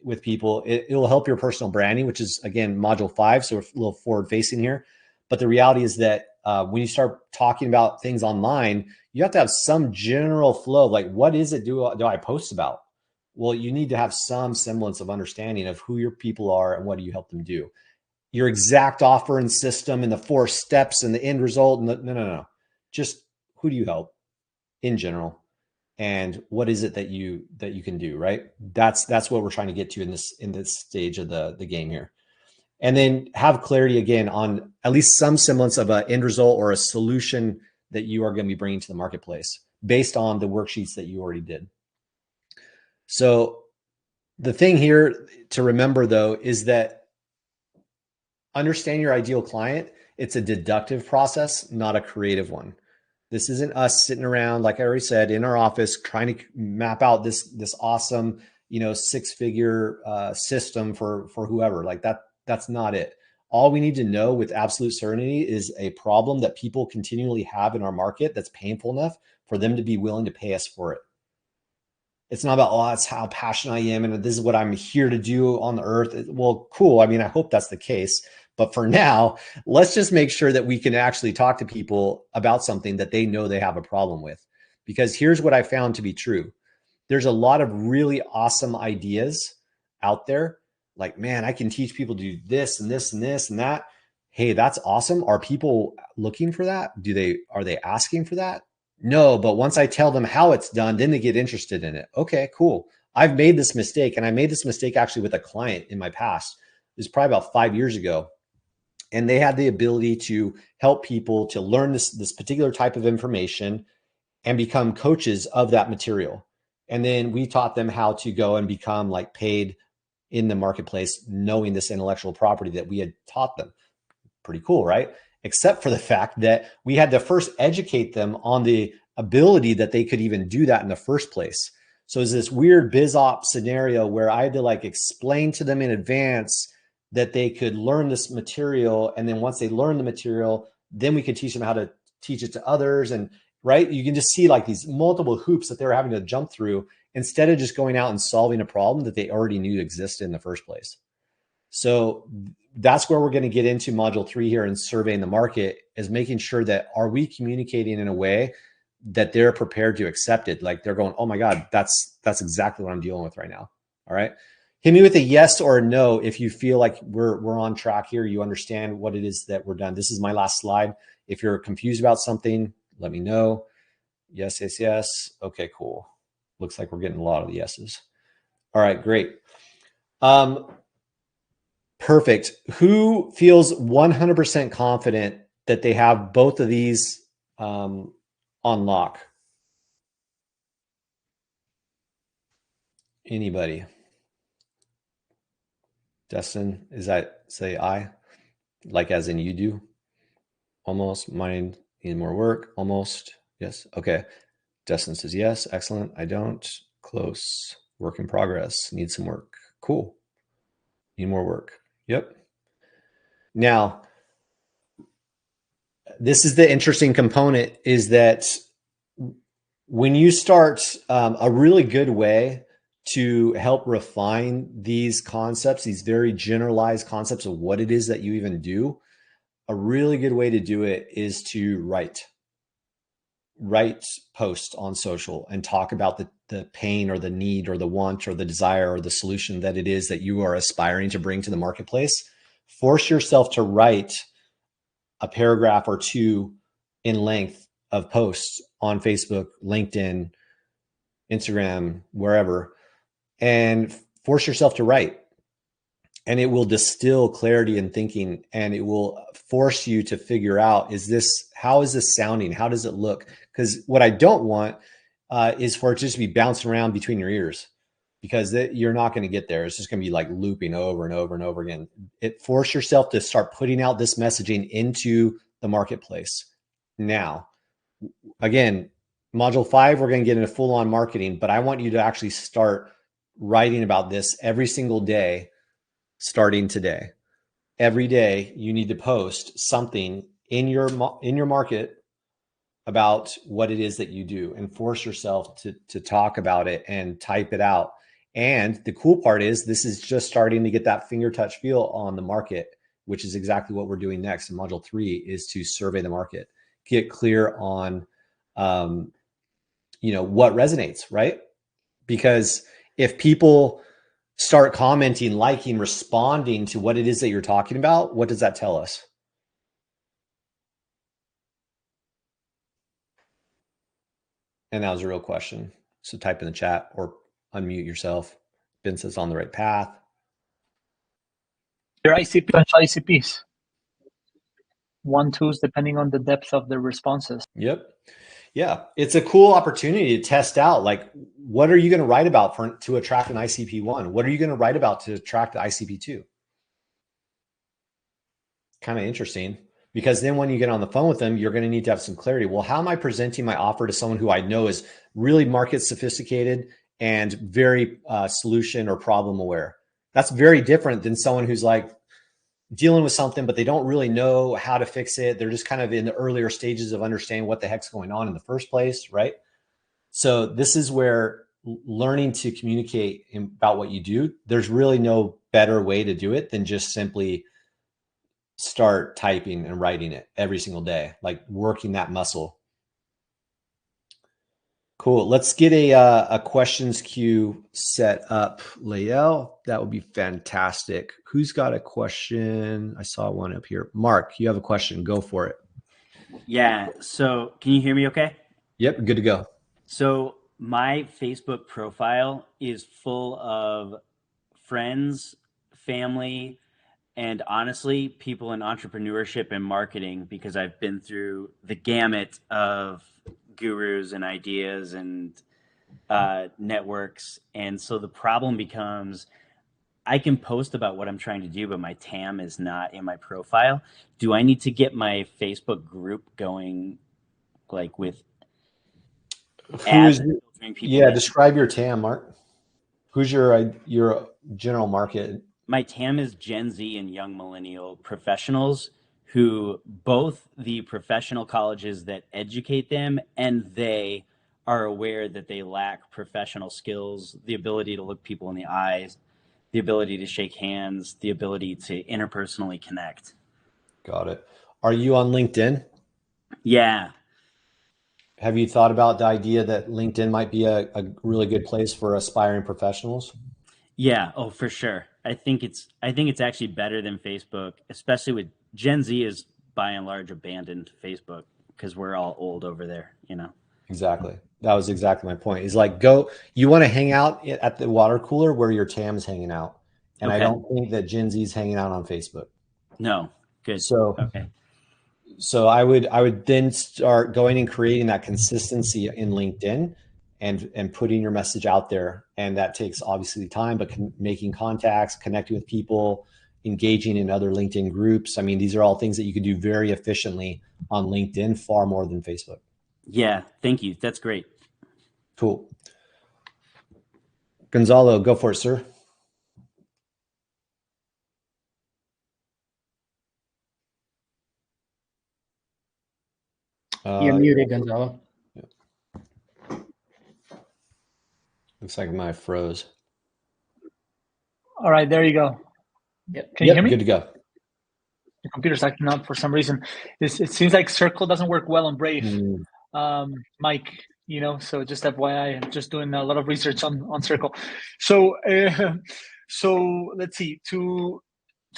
with people, it will help your personal branding, which is, again, module 5. So we're a little forward facing here. But the reality is that when you start talking about things online, you have to have some general flow. Like, what is it do I post about? Well, you need to have some semblance of understanding of who your people are and what do you help them do. Your exact offer and system and the 4 steps and the end result. No. Just who do you help in general? And what is it that you can do, right? That's what we're trying to get to in this stage of the game here. And then have clarity again on at least some semblance of an end result or a solution that you are going to be bringing to the marketplace based on the worksheets that you already did. So the thing here to remember, though, is that understand your ideal client. It's a deductive process, not a creative one. This isn't us sitting around, like I already said, in our office trying to map out this awesome, 6-figure system for whoever. Like that's not it. All we need to know with absolute certainty is a problem that people continually have in our market that's painful enough for them to be willing to pay us for it. It's not about, that's how passionate I am and this is what I'm here to do on the earth. Well, cool. I mean, I hope that's the case. But for now, let's just make sure that we can actually talk to people about something that they know they have a problem with. Because here's what I found to be true. There's a lot of really awesome ideas out there. Like, man, I can teach people to do this and this and this and that. Hey, that's awesome. Are people looking for that? Are they asking for that? No, but once I tell them how it's done, then they get interested in it. Okay, cool. I've made this mistake, and I made this mistake actually with a client in my past. It was probably about 5 years ago. And they had the ability to help people to learn this particular type of information and become coaches of that material. And then we taught them how to go and become like paid in the marketplace, knowing this intellectual property that we had taught them. Pretty cool, right? Except for the fact that we had to first educate them on the ability that they could even do that in the first place. So it's this weird biz op scenario where I had to like explain to them in advance that they could learn this material. And then once they learn the material, then we could teach them how to teach it to others. And right, you can just see like these multiple hoops that they're having to jump through instead of just going out and solving a problem that they already knew existed in the first place. So that's where we're going to get into module 3 here in surveying the market, is making sure that are we communicating in a way that they're prepared to accept it? Like they're going, oh my God, that's exactly what I'm dealing with right now. All right. Hit me with a yes or a no if you feel like we're on track here. You understand what it is that we're done. This is my last slide. If you're confused about something, let me know. Yes, yes, yes. Okay, cool. Looks like we're getting a lot of the yeses. All right, great. Perfect. Who feels 100% confident that they have both of these on lock? Anybody? Dustin, is that say I? Like as in you do? Almost. Mine need more work. Almost. Yes. Okay. Dustin says yes. Excellent. I don't. Close. Work in progress. Need some work. Cool. Need more work. Yep. Now, this is the interesting component is that when you start a really good way to help refine these concepts, these very generalized concepts of what it is that you even do, a really good way to do it is to write posts on social and talk about the pain or the need or the want or the desire or the solution that it is that you are aspiring to bring to the marketplace. Force yourself to write a paragraph or two in length of posts on Facebook, LinkedIn, Instagram, wherever, and force yourself to write. And it will distill clarity in thinking, and it will force you to figure out, how is this sounding? How does it look? Because what I don't want is for it just to be bouncing around between your ears, because you're not going to get there. It's just going to be like looping over and over and over again. Force yourself to start putting out this messaging into the marketplace. Now, again, module 5, we're going to get into full on marketing, but I want you to actually start writing about this every single day, starting today. Every day you need to post something in your market about what it is that you do, and force yourself to talk about it and type it out. And the cool part is this is just starting to get that finger touch feel on the market, which is exactly what we're doing next in module 3, is to survey the market, get clear on what resonates, right? Because if people start commenting, liking, responding to what it is that you're talking about, what does that tell us? And that was a real question. So type in the chat or unmute yourself. Ben says on the right path. Your ICPs. 1, 2s, depending on the depth of the responses. Yep. Yeah. It's a cool opportunity to test out, like, what are you going to write about to attract an ICP1? What are you going to write about to attract the ICP2? Kind of interesting, because then when you get on the phone with them, you're going to need to have some clarity. Well, how am I presenting my offer to someone who I know is really market sophisticated and very solution or problem aware? That's very different than someone who's like dealing with something, but they don't really know how to fix it. They're just kind of in the earlier stages of understanding what the heck's going on in the first place, right? So this is where learning to communicate about what you do, there's really no better way to do it than just simply start typing and writing it every single day, like working that muscle. Cool. Let's get a questions queue set up, Lael. That would be fantastic. Who's got a question? I saw one up here. Mark, you have a question. Go for it. Yeah. So can you hear me okay? Yep. Good to go. So my Facebook profile is full of friends, family, and honestly, people in entrepreneurship and marketing, because I've been through the gamut of gurus and ideas and networks. And so the problem becomes, I can post about what I'm trying to do, but my TAM is not in my profile. Do I need to get my Facebook group going, like with ads and filtering people? Yeah, describe your TAM, Mark. Who's your general market? My TAM is Gen Z and young millennial professionals, who both the professional colleges that educate them and they are aware that they lack professional skills, the ability to look people in the eyes, the ability to shake hands, the ability to interpersonally connect. Got it. Are you on LinkedIn? Yeah. Have you thought about the idea that LinkedIn might be a really good place for aspiring professionals? Yeah. Oh, for sure. I think it's actually better than Facebook, especially with Gen Z is by and large abandoned Facebook because we're all old over there, you know. Exactly. That was exactly my point. Is like, you want to hang out at the water cooler where your TAM's hanging out. And I don't think that Gen Z's hanging out on Facebook. No. Good. So, okay. So I would then start going and creating that consistency in LinkedIn and putting your message out there. And that takes obviously time, but making contacts, connecting with people, engaging in other LinkedIn groups. I mean, these are all things that you can do very efficiently on LinkedIn, far more than Facebook. Yeah. Thank you. That's great. Cool. Gonzalo, go for it, sir. You're muted, Gonzalo. Yeah. Looks like my froze. All right, there you go. Yep. Can you hear me? Good to go. The computer's acting up for some reason. It seems like Circle doesn't work well on Brave. Mike, you know, so just FYI, I'm just doing a lot of research on Circle. So let's see. To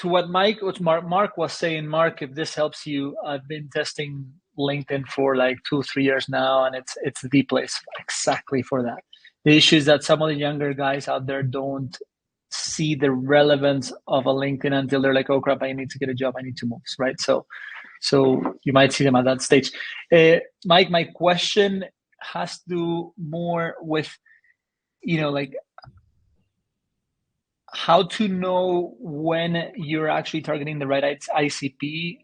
what Mark was saying, Mark, if this helps you, I've been testing LinkedIn for like 2-3 years now, and it's the place exactly for that. The issue is that some of the younger guys out there don't see the relevance of a LinkedIn until they're like, oh crap, I need to get a job, I need to move, right? So you might see them at that stage. Mike, my question has to do more with, you know, like how to know when you're actually targeting the right ICP,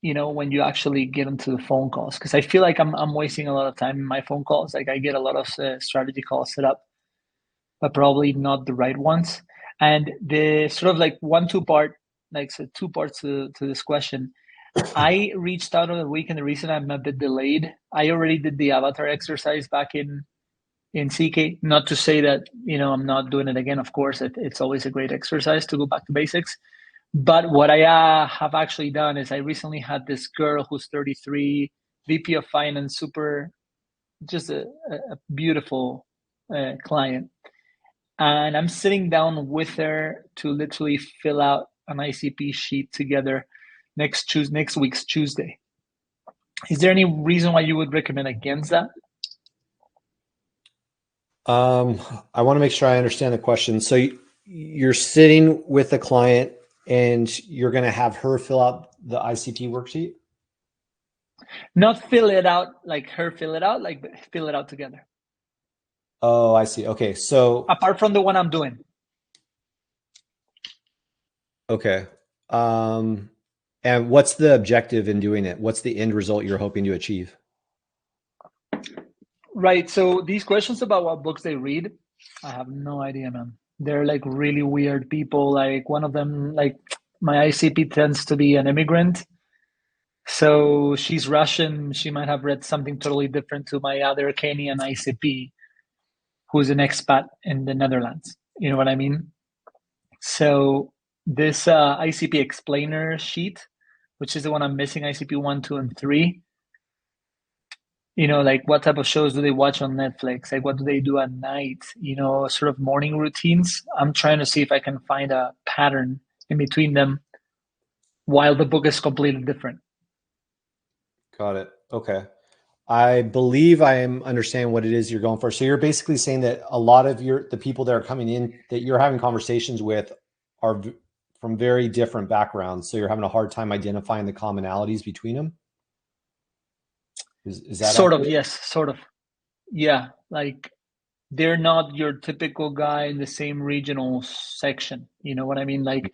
you know, when you actually get into the phone calls. Because I feel like I'm wasting a lot of time in my phone calls. Like I get a lot of strategy calls set up, but probably not the right ones. And the sort of like 1-2 part, like so 2 parts to this question. I reached out on the week, and the reason I'm a bit delayed, I already did the avatar exercise back in CK. Not to say that, you know, I'm not doing it again. Of course, it's always a great exercise to go back to basics. But what I have actually done is I recently had this girl who's 33, VP of Finance, super, just a beautiful client. And I'm sitting down with her to literally fill out an ICP sheet together next week's Tuesday. Is there any reason why you would recommend against that? I want to make sure I understand the question. So you're sitting with a client and you're going to have her fill out the ICP worksheet? Not fill it out like her fill it out, like fill it out together. Oh, I see. Okay. So apart from the one I'm doing. Okay. And what's the objective in doing it? What's the end result you're hoping to achieve? Right. So these questions about what books they read, I have no idea, man. They're like really weird people. Like one of them, like my ICP tends to be an immigrant. So she's Russian. She might have read something totally different to my other Kenyan ICP, who's an expat in the Netherlands. You know what I mean? So this ICP explainer sheet, which is the one I'm missing, ICP 1, 2, and 3. You know, like what type of shows do they watch on Netflix? Like what do they do at night? You know, sort of morning routines. I'm trying to see if I can find a pattern in between them while the book is completely different. Got it. Okay. I believe I am understanding what it is you're going for. So you're basically saying that a lot of the people that are coming in that you're having conversations with are from very different backgrounds. So you're having a hard time identifying the commonalities between them. Is that sort accurate? of? Yes, sort of. Yeah, like they're not your typical guy in the same regional section. You know what I mean? Like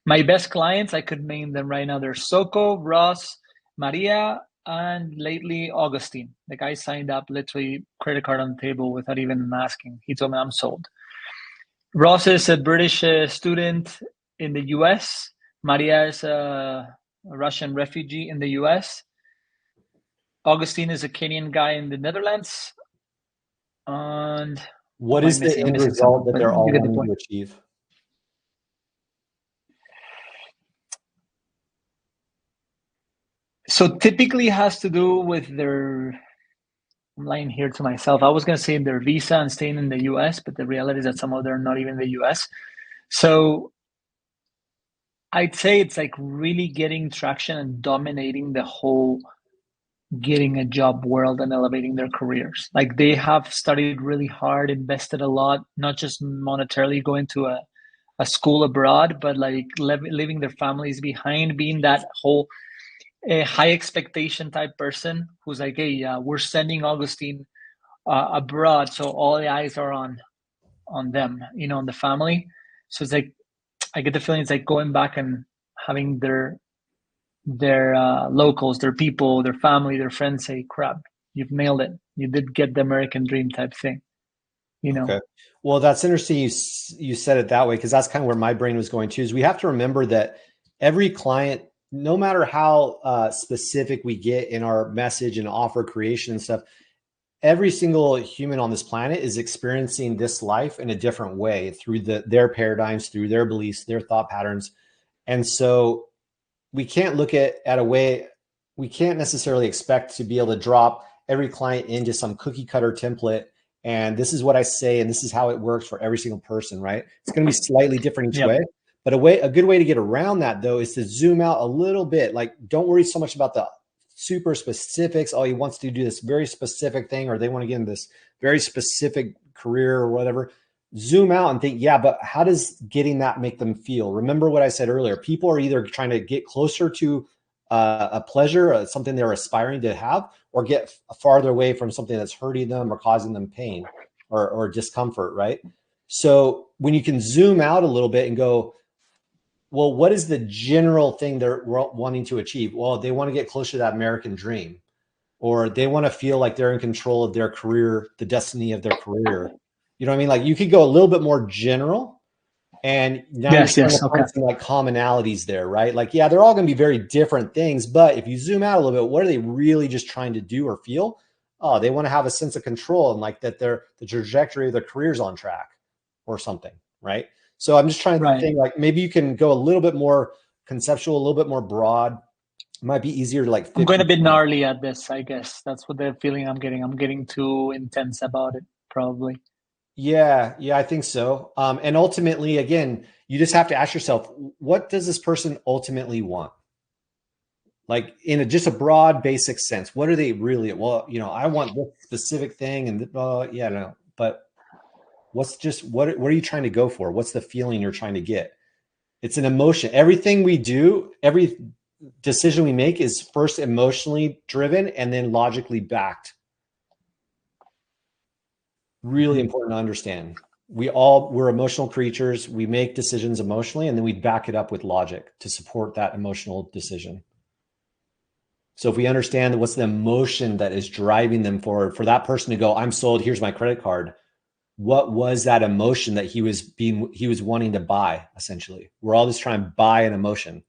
my best clients, I could name them right now. They're Soko, Ross, Maria, and lately Augustine. The guy signed up, literally credit card on the table without even asking. He told me I'm sold. Ross is a British student in the US. Maria is a Russian refugee in the US. Augustine is a Kenyan guy in the Netherlands. And what is the end result that they're all wanting to achieve? So typically it has to do with their, I'm lying here to myself. I was going to say their visa and staying in the US, but the reality is that some of them are not even in the US. So I'd say it's like really getting traction and dominating the whole getting a job world and elevating their careers. Like they have studied really hard, invested a lot, not just monetarily going to a school abroad, but like leaving their families behind, being that whole high expectation type person who's like, hey, we're sending Augustine abroad, so all the eyes are on them, on the family. So it's like I get the feeling it's like going back and having their locals, their people, their family, their friends say, crap, you've nailed it. You did get the American dream type thing, Okay. Well, that's interesting. You said it that way, because that's kind of where my brain was going to, is we have to remember that every client, no matter how specific we get in our message and offer creation and stuff, every single human on this planet is experiencing this life in a different way through their paradigms, through their beliefs, their thought patterns. And so we can't look at a way, we can't necessarily expect to be able to drop every client into some cookie cutter template. And this is what I say, and this is how it works for every single person, right? It's going to be slightly different each way. But a good way to get around that, though, is to zoom out a little bit. Like, don't worry so much about the super specifics. Oh, he wants to do this very specific thing, or they want to get into this very specific career or whatever. Zoom out and think, yeah, but how does getting that make them feel? Remember what I said earlier. People are either trying to get closer to a pleasure, something they're aspiring to have, or get farther away from something that's hurting them or causing them pain or discomfort, right? So when you can zoom out a little bit and go, well, what is the general thing they're wanting to achieve? Well, they want to get closer to that American dream, or they want to feel like they're in control of their career, the destiny of their career. You know what I mean? Like, you could go a little bit more general, and now you're starting to find some like commonalities there, right? Like, yeah, they're all going to be very different things, but if you zoom out a little bit, what are they really just trying to do or feel? Oh, they want to have a sense of control and like that the trajectory of their career is on track or something, right? So I'm just trying to think, like, maybe you can go a little bit more conceptual, a little bit more broad. It might be easier to like. I'm going a bit gnarly at this, I guess. That's what the feeling I'm getting. I'm getting too intense about it, probably. Yeah, I think so. And ultimately, again, you just have to ask yourself, what does this person ultimately want? Like, in just a broad, basic sense, what are they really? Well, I want this specific thing, and but what are you trying to go for? What's the feeling you're trying to get? It's an emotion. Everything we do, every decision we make is first emotionally driven and then logically backed. Really important to understand. We're emotional creatures. We make decisions emotionally, and then we back it up with logic to support that emotional decision. So if we understand what's the emotion that is driving them forward, for that person to go, I'm sold, here's my credit card. What was that emotion that he was wanting to buy? Essentially, we're all just trying to buy an emotion.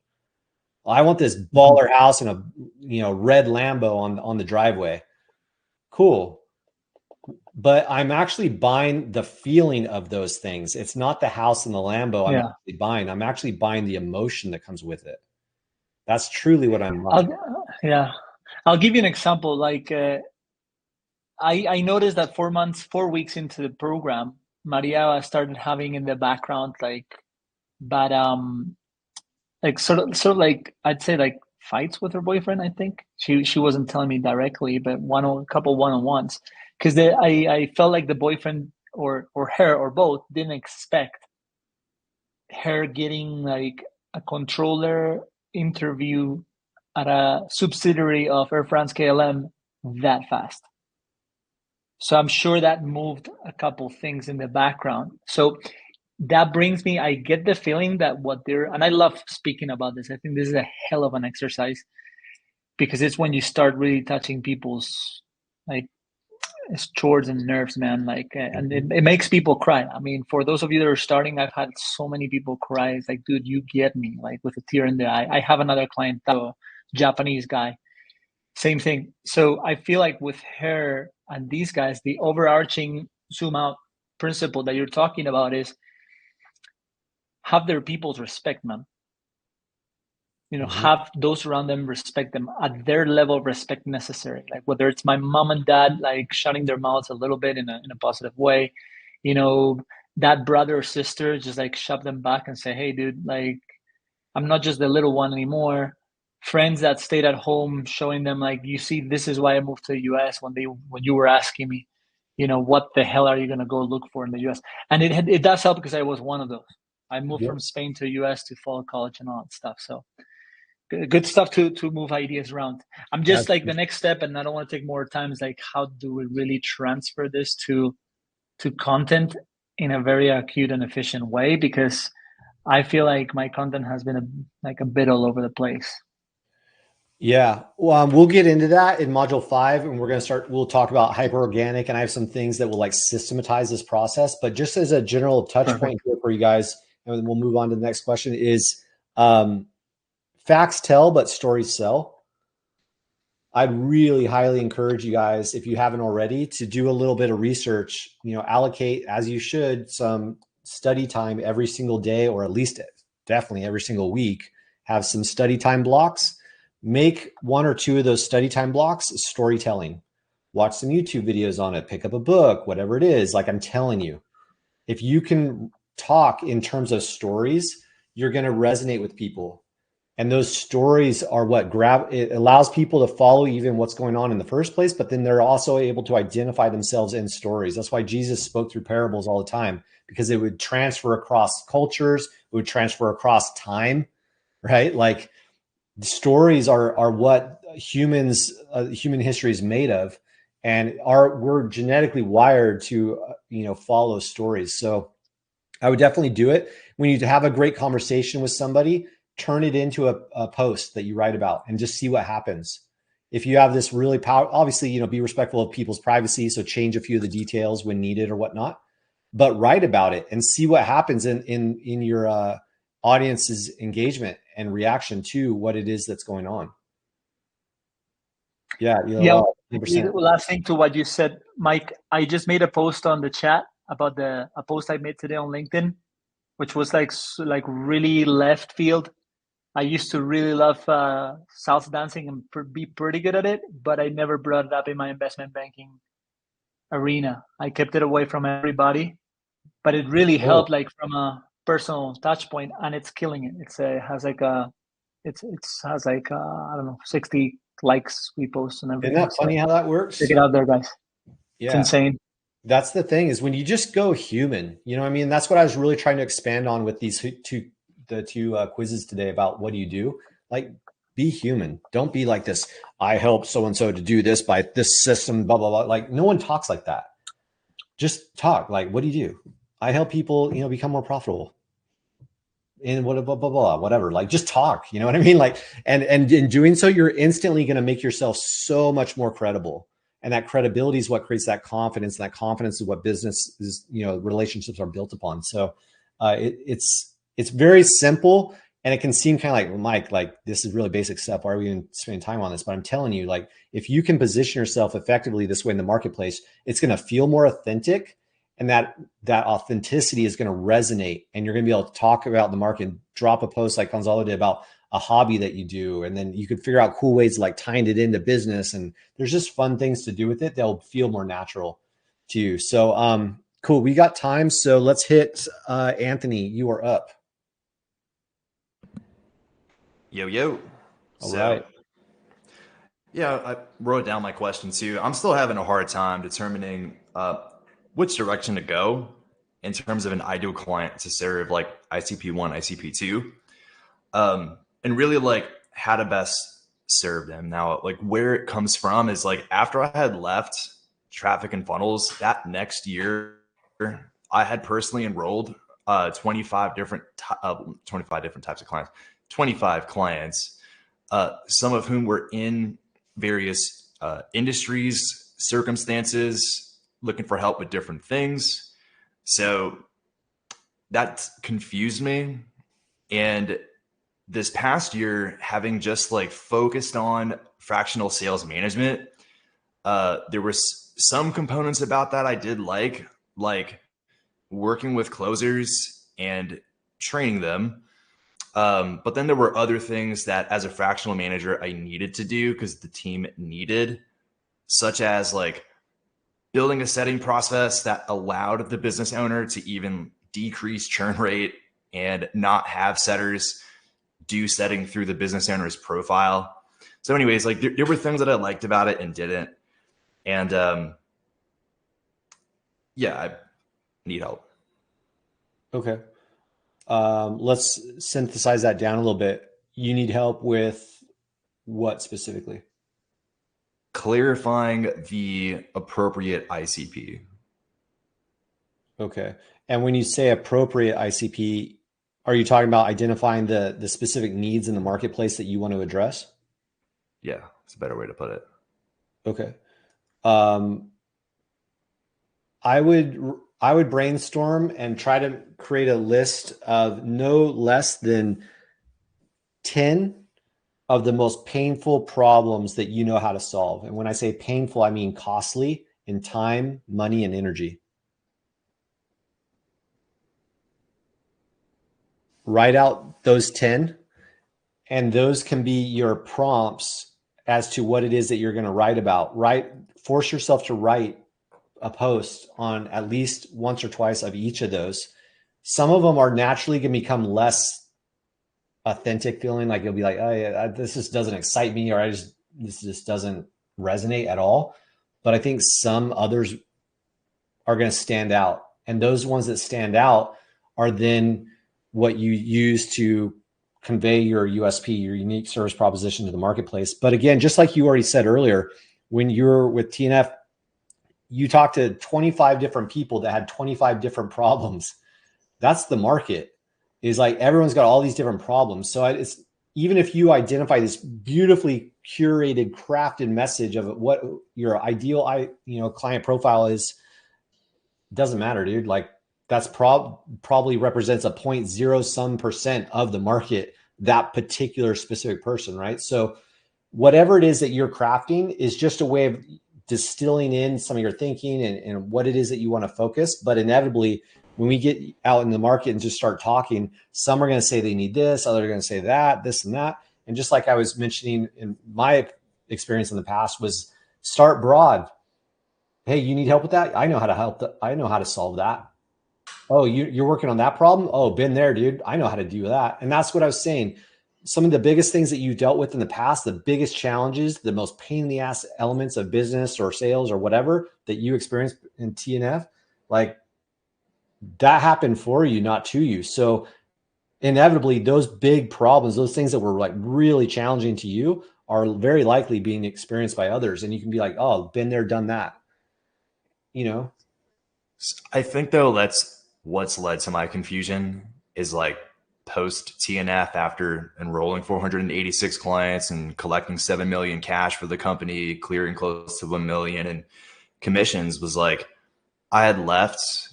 Well, I want this baller house and a red Lambo on the driveway. Cool. But I'm actually buying the feeling of those things. It's not the house and the Lambo I'm actually buying. I'm actually buying the emotion that comes with it. That's truly what I'm buying. I'll give you an example. Like, I noticed that 4 weeks into the program, Maria started having in the background sort of like, I'd say, like, fights with her boyfriend. I think she wasn't telling me directly, but a couple one-on-ones, because I felt like the boyfriend or her or both didn't expect her getting like a controller interview at a subsidiary of Air France KLM that fast. So I'm sure that moved a couple things in the background. So that brings me, I get the feeling that and I love speaking about this. I think this is a hell of an exercise, because it's when you start really touching people's like chords and nerves, man. Like, and it makes people cry. I mean, for those of you that are starting, I've had so many people cry. It's like, dude, you get me, like, with a tear in the eye. I have another client, a Japanese guy, same thing. So I feel like with her and these guys, the overarching zoom out principle that you're talking about is have their people's respect, man. Have those around them respect them at their level of respect necessary. Like, whether it's my mom and dad, like, shutting their mouths a little bit in a positive way, that brother or sister, just like shove them back and say, hey, dude, like, I'm not just the little one anymore. Friends that stayed at home, showing them like, you see, this is why I moved to the US when you were asking me, what the hell are you going to go look for in the US? And it does help because I was one of those. I moved from Spain to US to follow college and all that stuff. So good stuff to move ideas around. I'm just like the next step, and I don't want to take more time, is like, how do we really transfer this to content in a very acute and efficient way? Because I feel like my content has been a bit all over the place. Yeah, well, we'll get into that in module 5, and we'll talk about hyper organic, and I have some things that will like systematize this process. But just as a general touch point here for you guys, and then we'll move on to the next question, is facts tell, but stories sell. I'd really highly encourage you guys, if you haven't already, to do a little bit of research, allocate, as you should, some study time every single day, or at least definitely every single week. Have some study time blocks. Make 1 or 2 of those study time blocks storytelling. Watch some YouTube videos on it, pick up a book, whatever it is. Like I'm telling you, if you can talk in terms of stories, you're going to resonate with people. And those stories are what it allows people to follow even what's going on in the first place, but then they're also able to identify themselves in stories. That's why Jesus spoke through parables all the time, because it would transfer across cultures, it would transfer across time, right? Like stories are what human history is made of, and we're genetically wired to, follow stories. So I would definitely do it. When you have a great conversation with somebody, turn it into a post that you write about and just see what happens. If you have this really obviously, be respectful of people's privacy. So change a few of the details when needed or whatnot, but write about it and see what happens in your audience's engagement and reaction to what it is that's going on. Yeah. Last thing to what you said, Mike, I just made a post on the chat about a post I made today on LinkedIn, which was like really left field. I used to really love salsa dancing and be pretty good at it, but I never brought it up in my investment banking arena. I kept it away from everybody, but it really helped, like from a personal touch point, and it's killing it. It has like I don't know, 60 likes, reposts, and everything. Isn't that funny how that works? Check it out there, guys. Yeah. It's insane. That's the thing, is when you just go human, that's what I was really trying to expand on with these two quizzes today about what do you do? Like, be human. Don't be like this, I help so-and-so to do this by this system, blah, blah, blah. Like, no one talks like that. Just talk. Like, what do you do? I help people, become more profitable. And blah, blah, blah, blah, whatever. Like, just talk. You know what I mean? Like, and in doing so, you're instantly going to make yourself so much more credible. And that credibility is what creates that confidence. And that confidence is what business is, relationships are built upon. So it's very simple, and it can seem kind of like, well, Mike, like this is really basic stuff. Why are we even spending time on this? But I'm telling you, like, if you can position yourself effectively this way in the marketplace, it's going to feel more authentic, and that authenticity is going to resonate, and you're going to be able to talk about the market and drop a post like Gonzalo did about a hobby that you do. And then you could figure out cool ways like tying it into business. And there's just fun things to do with it. They'll feel more natural to you. So, cool. We got time. So let's hit, Anthony, you are up. Yo. All right. Yeah, I wrote down my question too. I'm still having a hard time determining which direction to go in terms of an ideal client to serve, like ICP1, ICP2. And really like how to best serve them. Now, like where it comes from is like after I had left traffic and funnels, that next year, I had personally enrolled 25 different types of clients, 25 clients, some of whom were in various industries, circumstances, looking for help with different things. So that confused me. And this past year, having just like focused on fractional sales management, there was some components about that I did like working with closers and training them. But then there were other things that as a fractional manager, I needed to do because the team needed, such as like building a setting process that allowed the business owner to even decrease churn rate and not have setters do setting through the business owner's profile. So anyways, like there were things that I liked about it and didn't. And yeah, I need help. Okay. Let's synthesize that down a little bit. You need help with what specifically? Clarifying the appropriate ICP. Okay. And when you say appropriate ICP, are you talking about identifying the specific needs in the marketplace that you want to address? Yeah, it's a better way to put it. Okay. I would brainstorm and try to create a list of no less than 10 of the most painful problems that you know how to solve. And when I say painful, I mean costly in time, money, and energy. Write out those 10, and those can be your prompts as to what it is that you're going to write about. Force yourself to write a post on at least once or twice of each of those. Some of them are naturally going to become less authentic feeling, like you'll be like, oh yeah, this just doesn't excite me, or this just doesn't resonate at all. But I think some others are going to stand out, and those ones that stand out are then what you use to convey your USP, your unique service proposition to the marketplace. But again, just like you already said earlier, when you're with TNF, you talk to 25 different people that had 25 different problems. That's the market. Is like everyone's got all these different problems. So it's, even if you identify this beautifully curated, crafted message of what your ideal client profile is, doesn't matter, dude. Like that's probably represents a 0.0 some% of the market, that particular specific person, right? So whatever it is that you're crafting is just a way of distilling in some of your thinking and what it is that you want to focus. But inevitably, when we get out in the market and just start talking, some are going to say they need this, others are going to say that, this and that. And just like I was mentioning in my experience in the past, was start broad. Hey, you need help with that? I know how to help. I know how to solve that. Oh, you're working on that problem? Oh, been there, dude. I know how to do that. And that's what I was saying. Some of the biggest things that you dealt with in the past, the biggest challenges, the most pain in the ass elements of business or sales or whatever that you experienced in TNF, like that happened for you, not to you. So inevitably those big problems, those things that were like really challenging to you are very likely being experienced by others. And you can be like, oh, been there, done that. I think though, that's what's led to my confusion is like post TNF, after enrolling 486 clients and collecting 7 million cash for the company, clearing close to 1 million in commissions, was like, I had left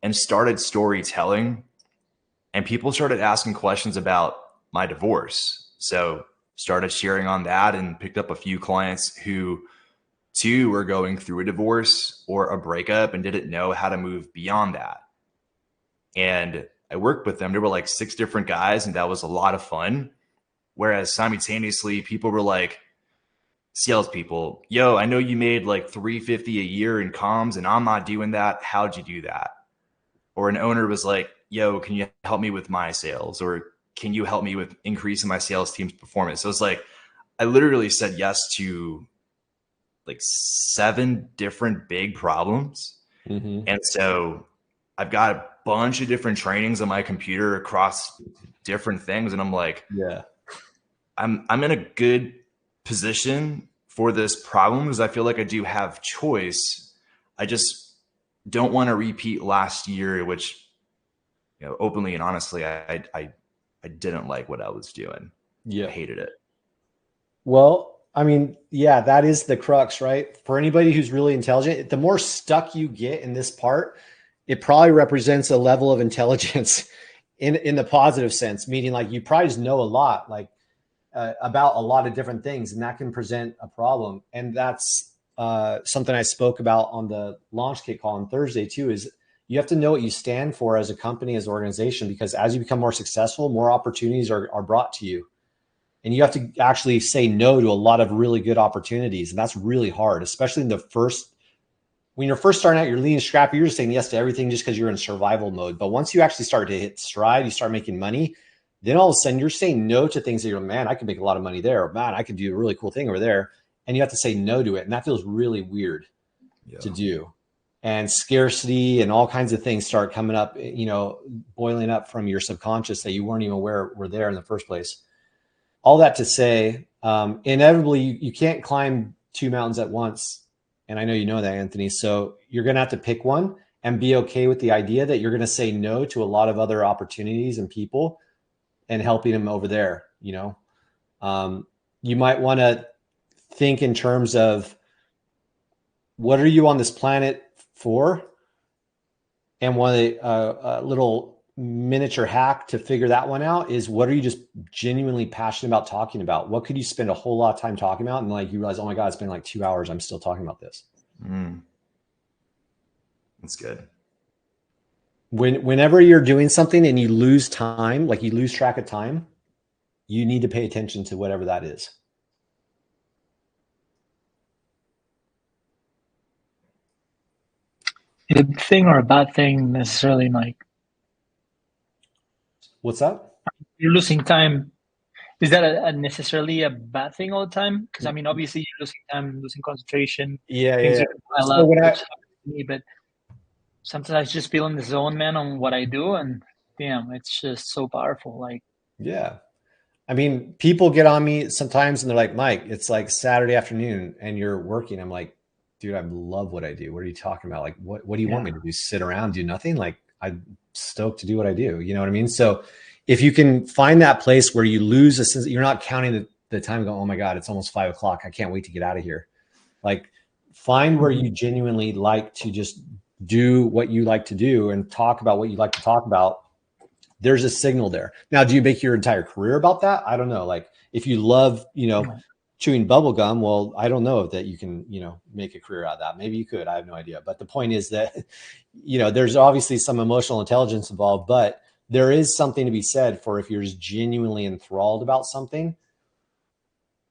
and started storytelling, and people started asking questions about my divorce. So started sharing on that and picked up a few clients who too were going through a divorce or a breakup and didn't know how to move beyond that. And I worked with them. There were like 6 different guys, and that was a lot of fun. Whereas simultaneously, people were like, salespeople, yo, I know you made like $350 a year in comms and I'm not doing that. How'd you do that? Or an owner was like, yo, can you help me with my sales? Or can you help me with increasing my sales team's performance? So it's like, I literally said yes to like 7 different big problems. Mm-hmm. And so I've got a bunch of different trainings on my computer across different things. And I'm like, yeah, I'm in a good position for this problem because I feel like I do have choice. I just don't want to repeat last year, which, openly and honestly, I didn't like what I was doing. Yeah. I hated it. Well, I mean, yeah, that is the crux, right? For anybody who's really intelligent, the more stuck you get in this part, it probably represents a level of intelligence in the positive sense, meaning like you probably just know a lot, like about a lot of different things, and that can present a problem. And that's something I spoke about on the launch kit call on Thursday too, is you have to know what you stand for as a company, as an organization, because as you become more successful, more opportunities are brought to you. And you have to actually say no to a lot of really good opportunities. And that's really hard, especially when you're first starting out, you're lean and scrappy, you're just saying yes to everything just because you're in survival mode. But once you actually start to hit stride, you start making money, then all of a sudden you're saying no to things that you're, man, I could make a lot of money there. Or, man, I could do a really cool thing over there. And you have to say no to it. And that feels really weird to do. And scarcity and all kinds of things start coming up, boiling up from your subconscious that you weren't even aware were there in the first place. All that to say, inevitably you can't climb 2 mountains at once. And I know you know that, Anthony. So you're going to have to pick one and be okay with the idea that you're going to say no to a lot of other opportunities and people and helping them over there. You might want to think in terms of, what are you on this planet for? And one of the little miniature hack to figure that one out is, what are you just genuinely passionate about talking about? What could you spend a whole lot of time talking about? And like, you realize, oh my God, it's been like 2 hours. I'm still talking about this. That's good. Whenever you're doing something and you lose time, like you lose track of time, you need to pay attention to whatever that is. A good thing or a bad thing necessarily, Mike? What's that? You're losing time. Is that a necessarily a bad thing all the time? Because I mean, obviously you're losing time, losing concentration. Yeah. So but sometimes I just feel in the zone, man, on what I do, and damn, it's just so powerful. Like, yeah. I mean, people get on me sometimes and they're like, Mike, it's like Saturday afternoon and you're working. I'm like, dude, I love what I do. What are you talking about? Like, what do you want me to do? Sit around, do nothing? Like, I'm stoked to do what I do. You know what I mean? So if you can find that place where you lose a sense, you're not counting the time going, oh my God, it's almost 5 o'clock. I can't wait to get out of here. Like, find where you genuinely like to just do what you like to do and talk about what you like to talk about. There's a signal there. Now, do you make your entire career about that? I don't know. Like, if you love, chewing bubble gum, well, I don't know that you can, make a career out of that. Maybe you could. I have no idea. But the point is that, there's obviously some emotional intelligence involved, but there is something to be said for, if you're just genuinely enthralled about something,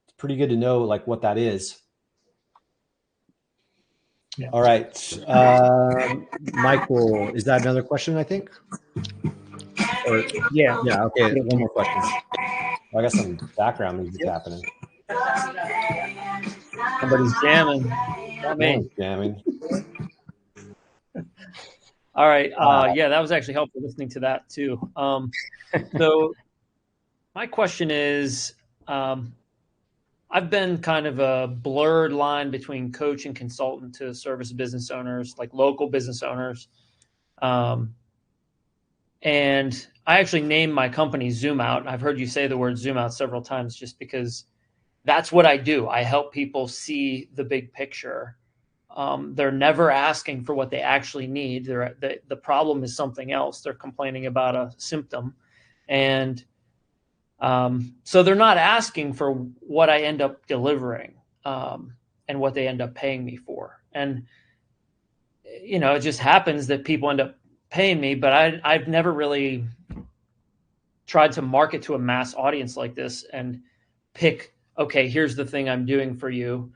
it's pretty good to know like what that is. Yeah. All right. Michael, is that another question, I think? Or, yeah. Okay. One more question. I got some background music happening. Somebody's jamming. Not me. Jamming. All right. Yeah, that was actually helpful listening to that too. So my question is, I've been kind of a blurred line between coach and consultant to service business owners, like local business owners. And I actually named my company Zoom Out. I've heard you say the word Zoom Out several times just because that's what I do. I help people see the big picture. They're never asking for what they actually need. The problem is something else. They're complaining about a symptom. And so they're not asking for what I end up delivering and what they end up paying me for. And, it just happens that people end up paying me, but I've never really tried to market to a mass audience like this and pick, okay, here's the thing I'm doing for you,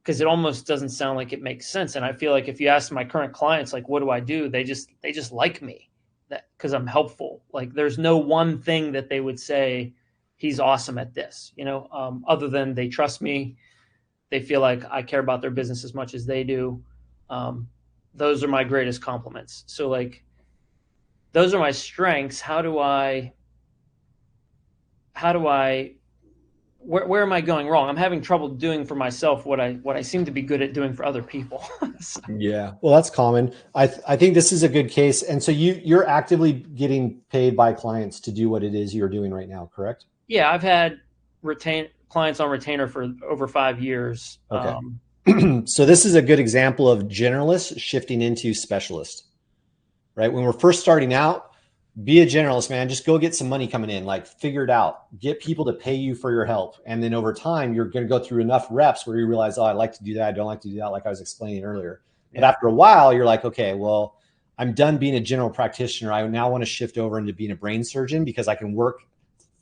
because it almost doesn't sound like it makes sense. And I feel like if you ask my current clients, like, what do I do? They just like me, that because I'm helpful. Like, there's no one thing that they would say, he's awesome at this, other than they trust me. They feel like I care about their business as much as they do. Those are my greatest compliments. So like, those are my strengths. Where am I going wrong? I'm having trouble doing for myself what I seem to be good at doing for other people. So. Yeah. Well, that's common. I think this is a good case. And so you're actively getting paid by clients to do what it is you're doing right now, correct? Yeah. I've had clients on retainer for over 5 years. Okay. So this is a good example of generalist shifting into specialist, right? When we're first starting out, be a generalist, man. Just go get some money coming in, like figure it out, get people to pay you for your help. And then over time, you're going to go through enough reps where you realize, oh, I like to do that. I don't like to do that. Like I was explaining earlier. Yeah. But after a while, you're like, okay, well, I'm done being a general practitioner. I now want to shift over into being a brain surgeon because I can work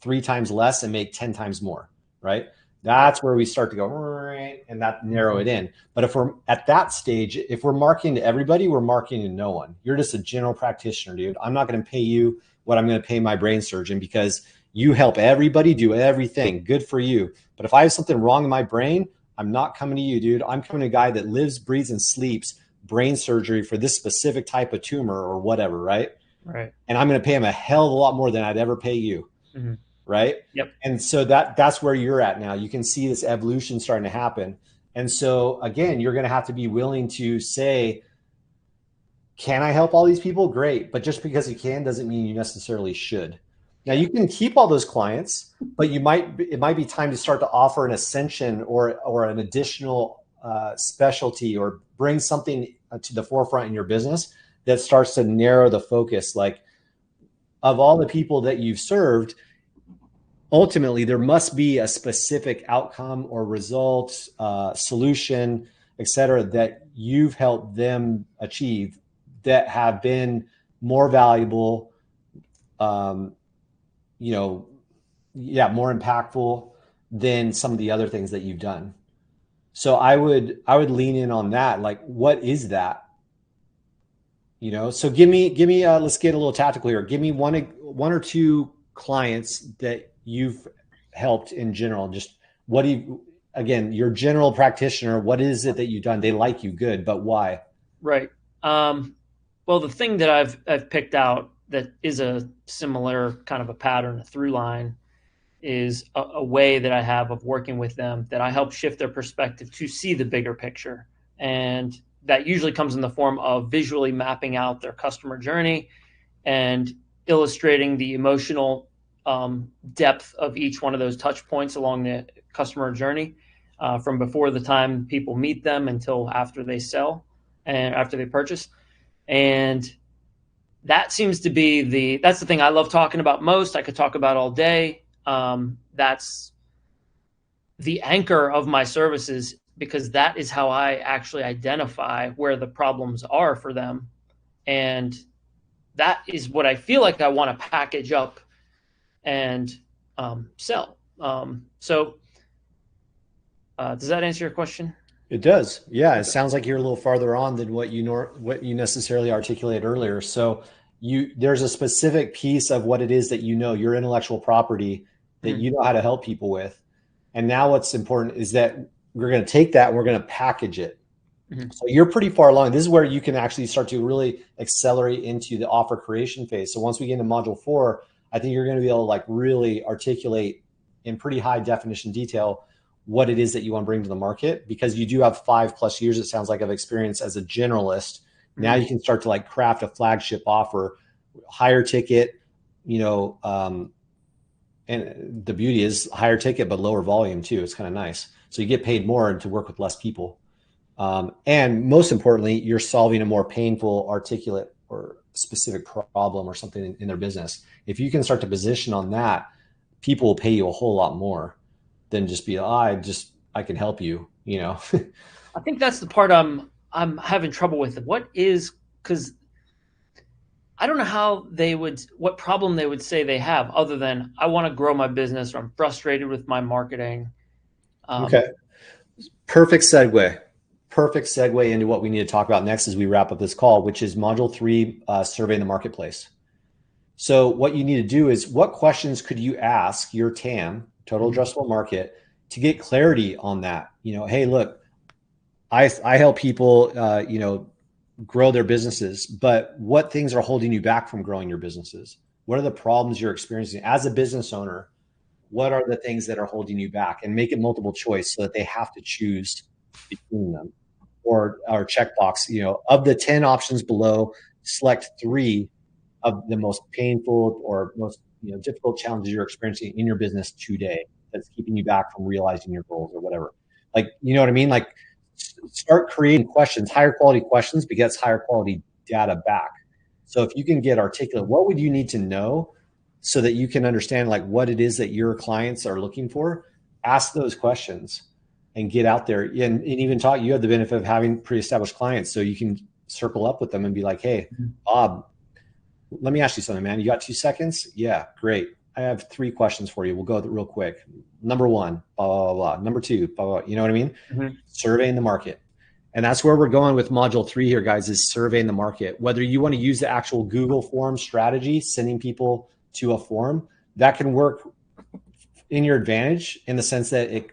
3 times less and make 10 times more, right? That's where we start to go, right, and that narrow it in. But if we're at that stage, if we're marketing to everybody, we're marketing to no one. You're just a general practitioner, dude. I'm not going to pay you what I'm going to pay my brain surgeon because You help everybody do everything. Good for you. But if I have something wrong in my brain, I'm not coming to you, dude. I'm coming to a guy that lives, breathes, and sleeps brain surgery for this specific type of tumor or whatever, right? Right. And I'm going to pay him a hell of a lot more than I'd ever pay you. Mm-hmm. Right. Yep. And so that's where you're at now. You can see this evolution starting to happen. And so again, you're going to have to be willing to say, can I help all these people? Great. But just because you can doesn't mean you necessarily should. Now you can keep all those clients, but it might be time to start to offer an ascension or an additional specialty, or bring something to the forefront in your business that starts to narrow the focus. Like, of all the people that you've served, ultimately there must be a specific outcome or result, solution, et cetera, that you've helped them achieve that have been more valuable, more impactful than some of the other things that you've done. So I would lean in on that. Like, what is that? So give me, let's get a little tactical here. Give me one or two clients that you've helped in general. Just again, your general practitioner, what is it that you've done? They like you, good, but why? Right. Well, the thing that I've picked out that is a similar kind of a pattern, a through line, is a way that I have of working with them that I help shift their perspective to see the bigger picture. And that usually comes in the form of visually mapping out their customer journey and illustrating the emotional depth of each one of those touch points along the customer journey, from before the time people meet them until after they sell and after they purchase. And that seems to be that's the thing I love talking about most. I could talk about all day. That's the anchor of my services, because that is how I actually identify where the problems are for them. And that is what I feel like I want to package up and sell. So does that answer your question? It does. Yeah. It sounds like you're a little farther on than what you necessarily articulated earlier. So there's a specific piece of what it is that your intellectual property that you know how to help people with. And now what's important is that we're going to take that and we're going to package it. Mm-hmm. So you're pretty far along. This is where you can actually start to really accelerate into the offer creation phase. So once we get into module 4, I think you're going to be able to like really articulate in pretty high definition detail what it is that you want to bring to the market, because you do have 5+ years, it sounds like, of experience as a generalist. Mm-hmm. Now you can start to like craft a flagship offer, higher ticket, and the beauty is higher ticket, but lower volume too. It's kind of nice. So you get paid more to work with less people. And most importantly, you're solving a more painful, articulate, or specific problem or something in their business. If you can start to position on that, people will pay you a whole lot more than just be, I can help you, I think that's the part I'm having trouble with. Because I don't know what problem they would say they have, other than I want to grow my business, or I'm frustrated with my marketing. Okay. Perfect segue into what we need to talk about next as we wrap up this call, which is module 3, survey the marketplace. So what you need to do is, what questions could you ask your TAM, total addressable market, to get clarity on that? Hey, look, I help people, grow their businesses, but what things are holding you back from growing your businesses? What are the problems you're experiencing as a business owner? What are the things that are holding you back? And make it multiple choice so that they have to choose between them, or checkbox, of the 10 options below, select 3 of the most painful or most difficult challenges you're experiencing in your business today that's keeping you back from realizing your goals or whatever. Like, you know what I mean? Like, start creating questions. Higher quality questions begets higher quality data back. So if you can get articulate, what would you need to know so that you can understand like what it is that your clients are looking for? Ask those questions and get out there and even talk. You have the benefit of having pre-established clients, so you can circle up with them and be like, hey, Bob, let me ask you something, man. You got 2 seconds? Yeah, great. I have 3 questions for you. We'll go real quick. Number 1, blah, blah, blah, blah. Number 2, blah, blah, blah. You know what I mean? Mm-hmm. Surveying the market. And that's where we're going with module 3 here, guys, is surveying the market. Whether you want to use the actual Google form strategy, sending people to a form, that can work in your advantage in the sense that it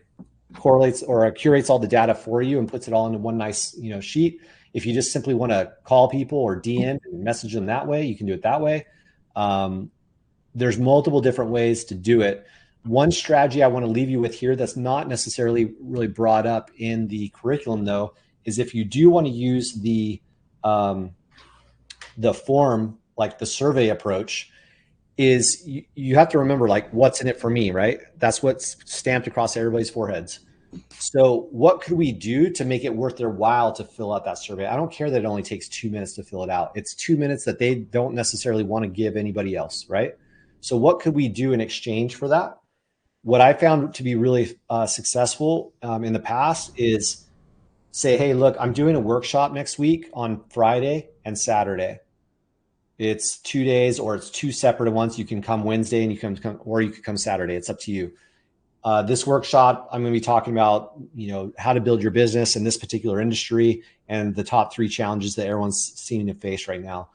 correlates or curates all the data for you and puts it all into one nice, sheet. If you just simply want to call people or DM and message them that way, you can do it that way. There's multiple different ways to do it. One strategy I want to leave you with here that's not necessarily really brought up in the curriculum, though, is if you do want to use the form, like the survey approach, is you have to remember, like, what's in it for me, right? That's what's stamped across everybody's foreheads. So what could we do to make it worth their while to fill out that survey? I don't care that it only takes 2 minutes to fill it out. It's 2 minutes that they don't necessarily want to give anybody else, right? So what could we do in exchange for that? What I found to be really successful in the past is say, hey, look, I'm doing a workshop next week on Friday and Saturday. It's 2 days, or it's two separate ones. You can come Wednesday and you can come, or you could come Saturday. It's up to you. This workshop, I'm going to be talking about, how to build your business in this particular industry and the top 3 challenges that everyone's seeming to face right now.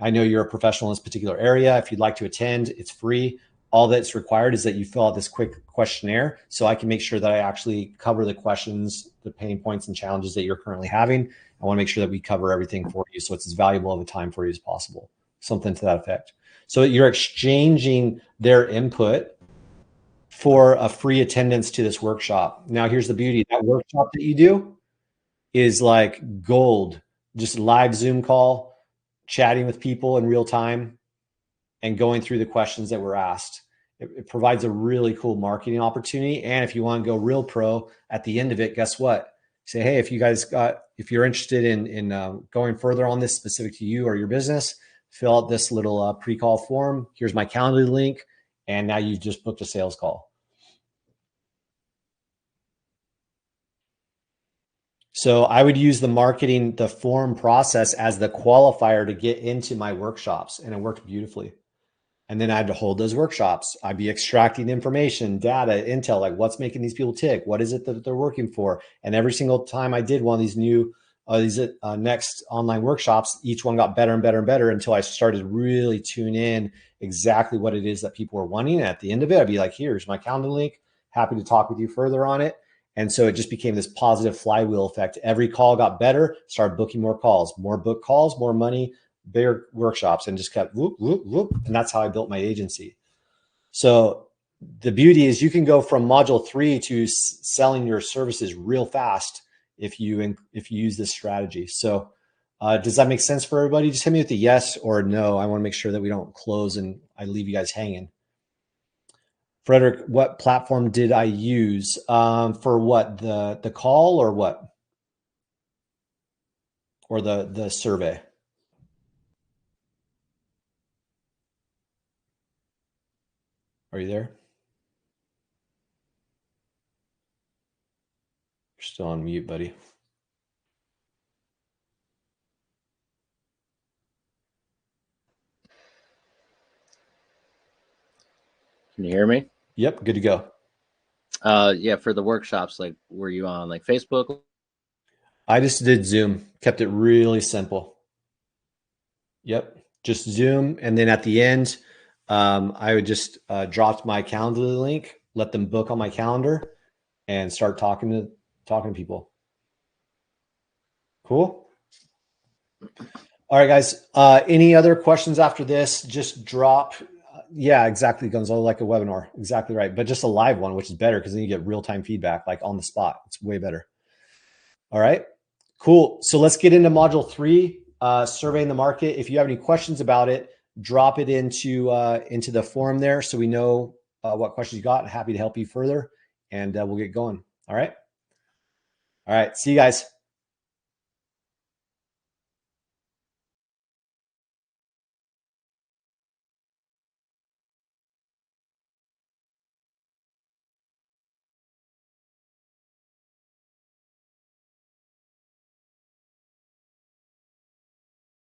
I know you're a professional in this particular area. If you'd like to attend, it's free. All that's required is that you fill out this quick questionnaire so I can make sure that I actually cover the questions, the pain points and challenges that you're currently having. I want to make sure that we cover everything for you so it's as valuable of a time for you as possible, something to that effect. So you're exchanging their input for a free attendance to this workshop. Now, here's the beauty. That workshop that you do is like gold, just live Zoom call, chatting with people in real time and going through the questions that were asked. It provides a really cool marketing opportunity. And if you want to go real pro at the end of it, guess what? Say, hey, if you're interested in going further on this specific to you or your business, fill out this little pre-call form. Here's my calendar link. And now you just booked a sales call. So I would use the form process as the qualifier to get into my workshops, and it worked beautifully. And then I had to hold those workshops. I'd be extracting information, data, intel, like what's making these people tick? What is it that they're working for? And every single time I did one of these next online workshops, each one got better and better and better until I started to really tune in exactly what it is that people were wanting. And at the end of it, I'd be like, here's my calendar link. Happy to talk with you further on it. And so it just became this positive flywheel effect. Every call got better, started booking more calls, more book calls, more money, bigger workshops, and just kept whoop, whoop, whoop. And that's how I built my agency. So the beauty is you can go from module 3 to selling your services real fast if you use this strategy. So does that make sense for everybody? Just hit me with a yes or no. I want to make sure that we don't close and I leave you guys hanging. Frederick, what platform did I use for what, the call or what? Or the survey? Are you there? You're still on mute, buddy. Can you hear me? Yep, good to go. Yeah, for the workshops, like, were you on like Facebook? I just did Zoom, kept it really simple. Yep, just Zoom. And then at the end, I would just drop my calendar link, let them book on my calendar, and start talking to people. Cool. All right, guys. Any other questions after this? Just drop. Yeah, exactly, Gonzalo, like a webinar. Exactly right. But just a live one, which is better because then you get real-time feedback, like on the spot. It's way better. All right, cool. So let's get into module 3, surveying the market. If you have any questions about it, drop it into the forum there so we know what questions you got. I'm happy to help you further, and we'll get going. All right. All right. See you guys.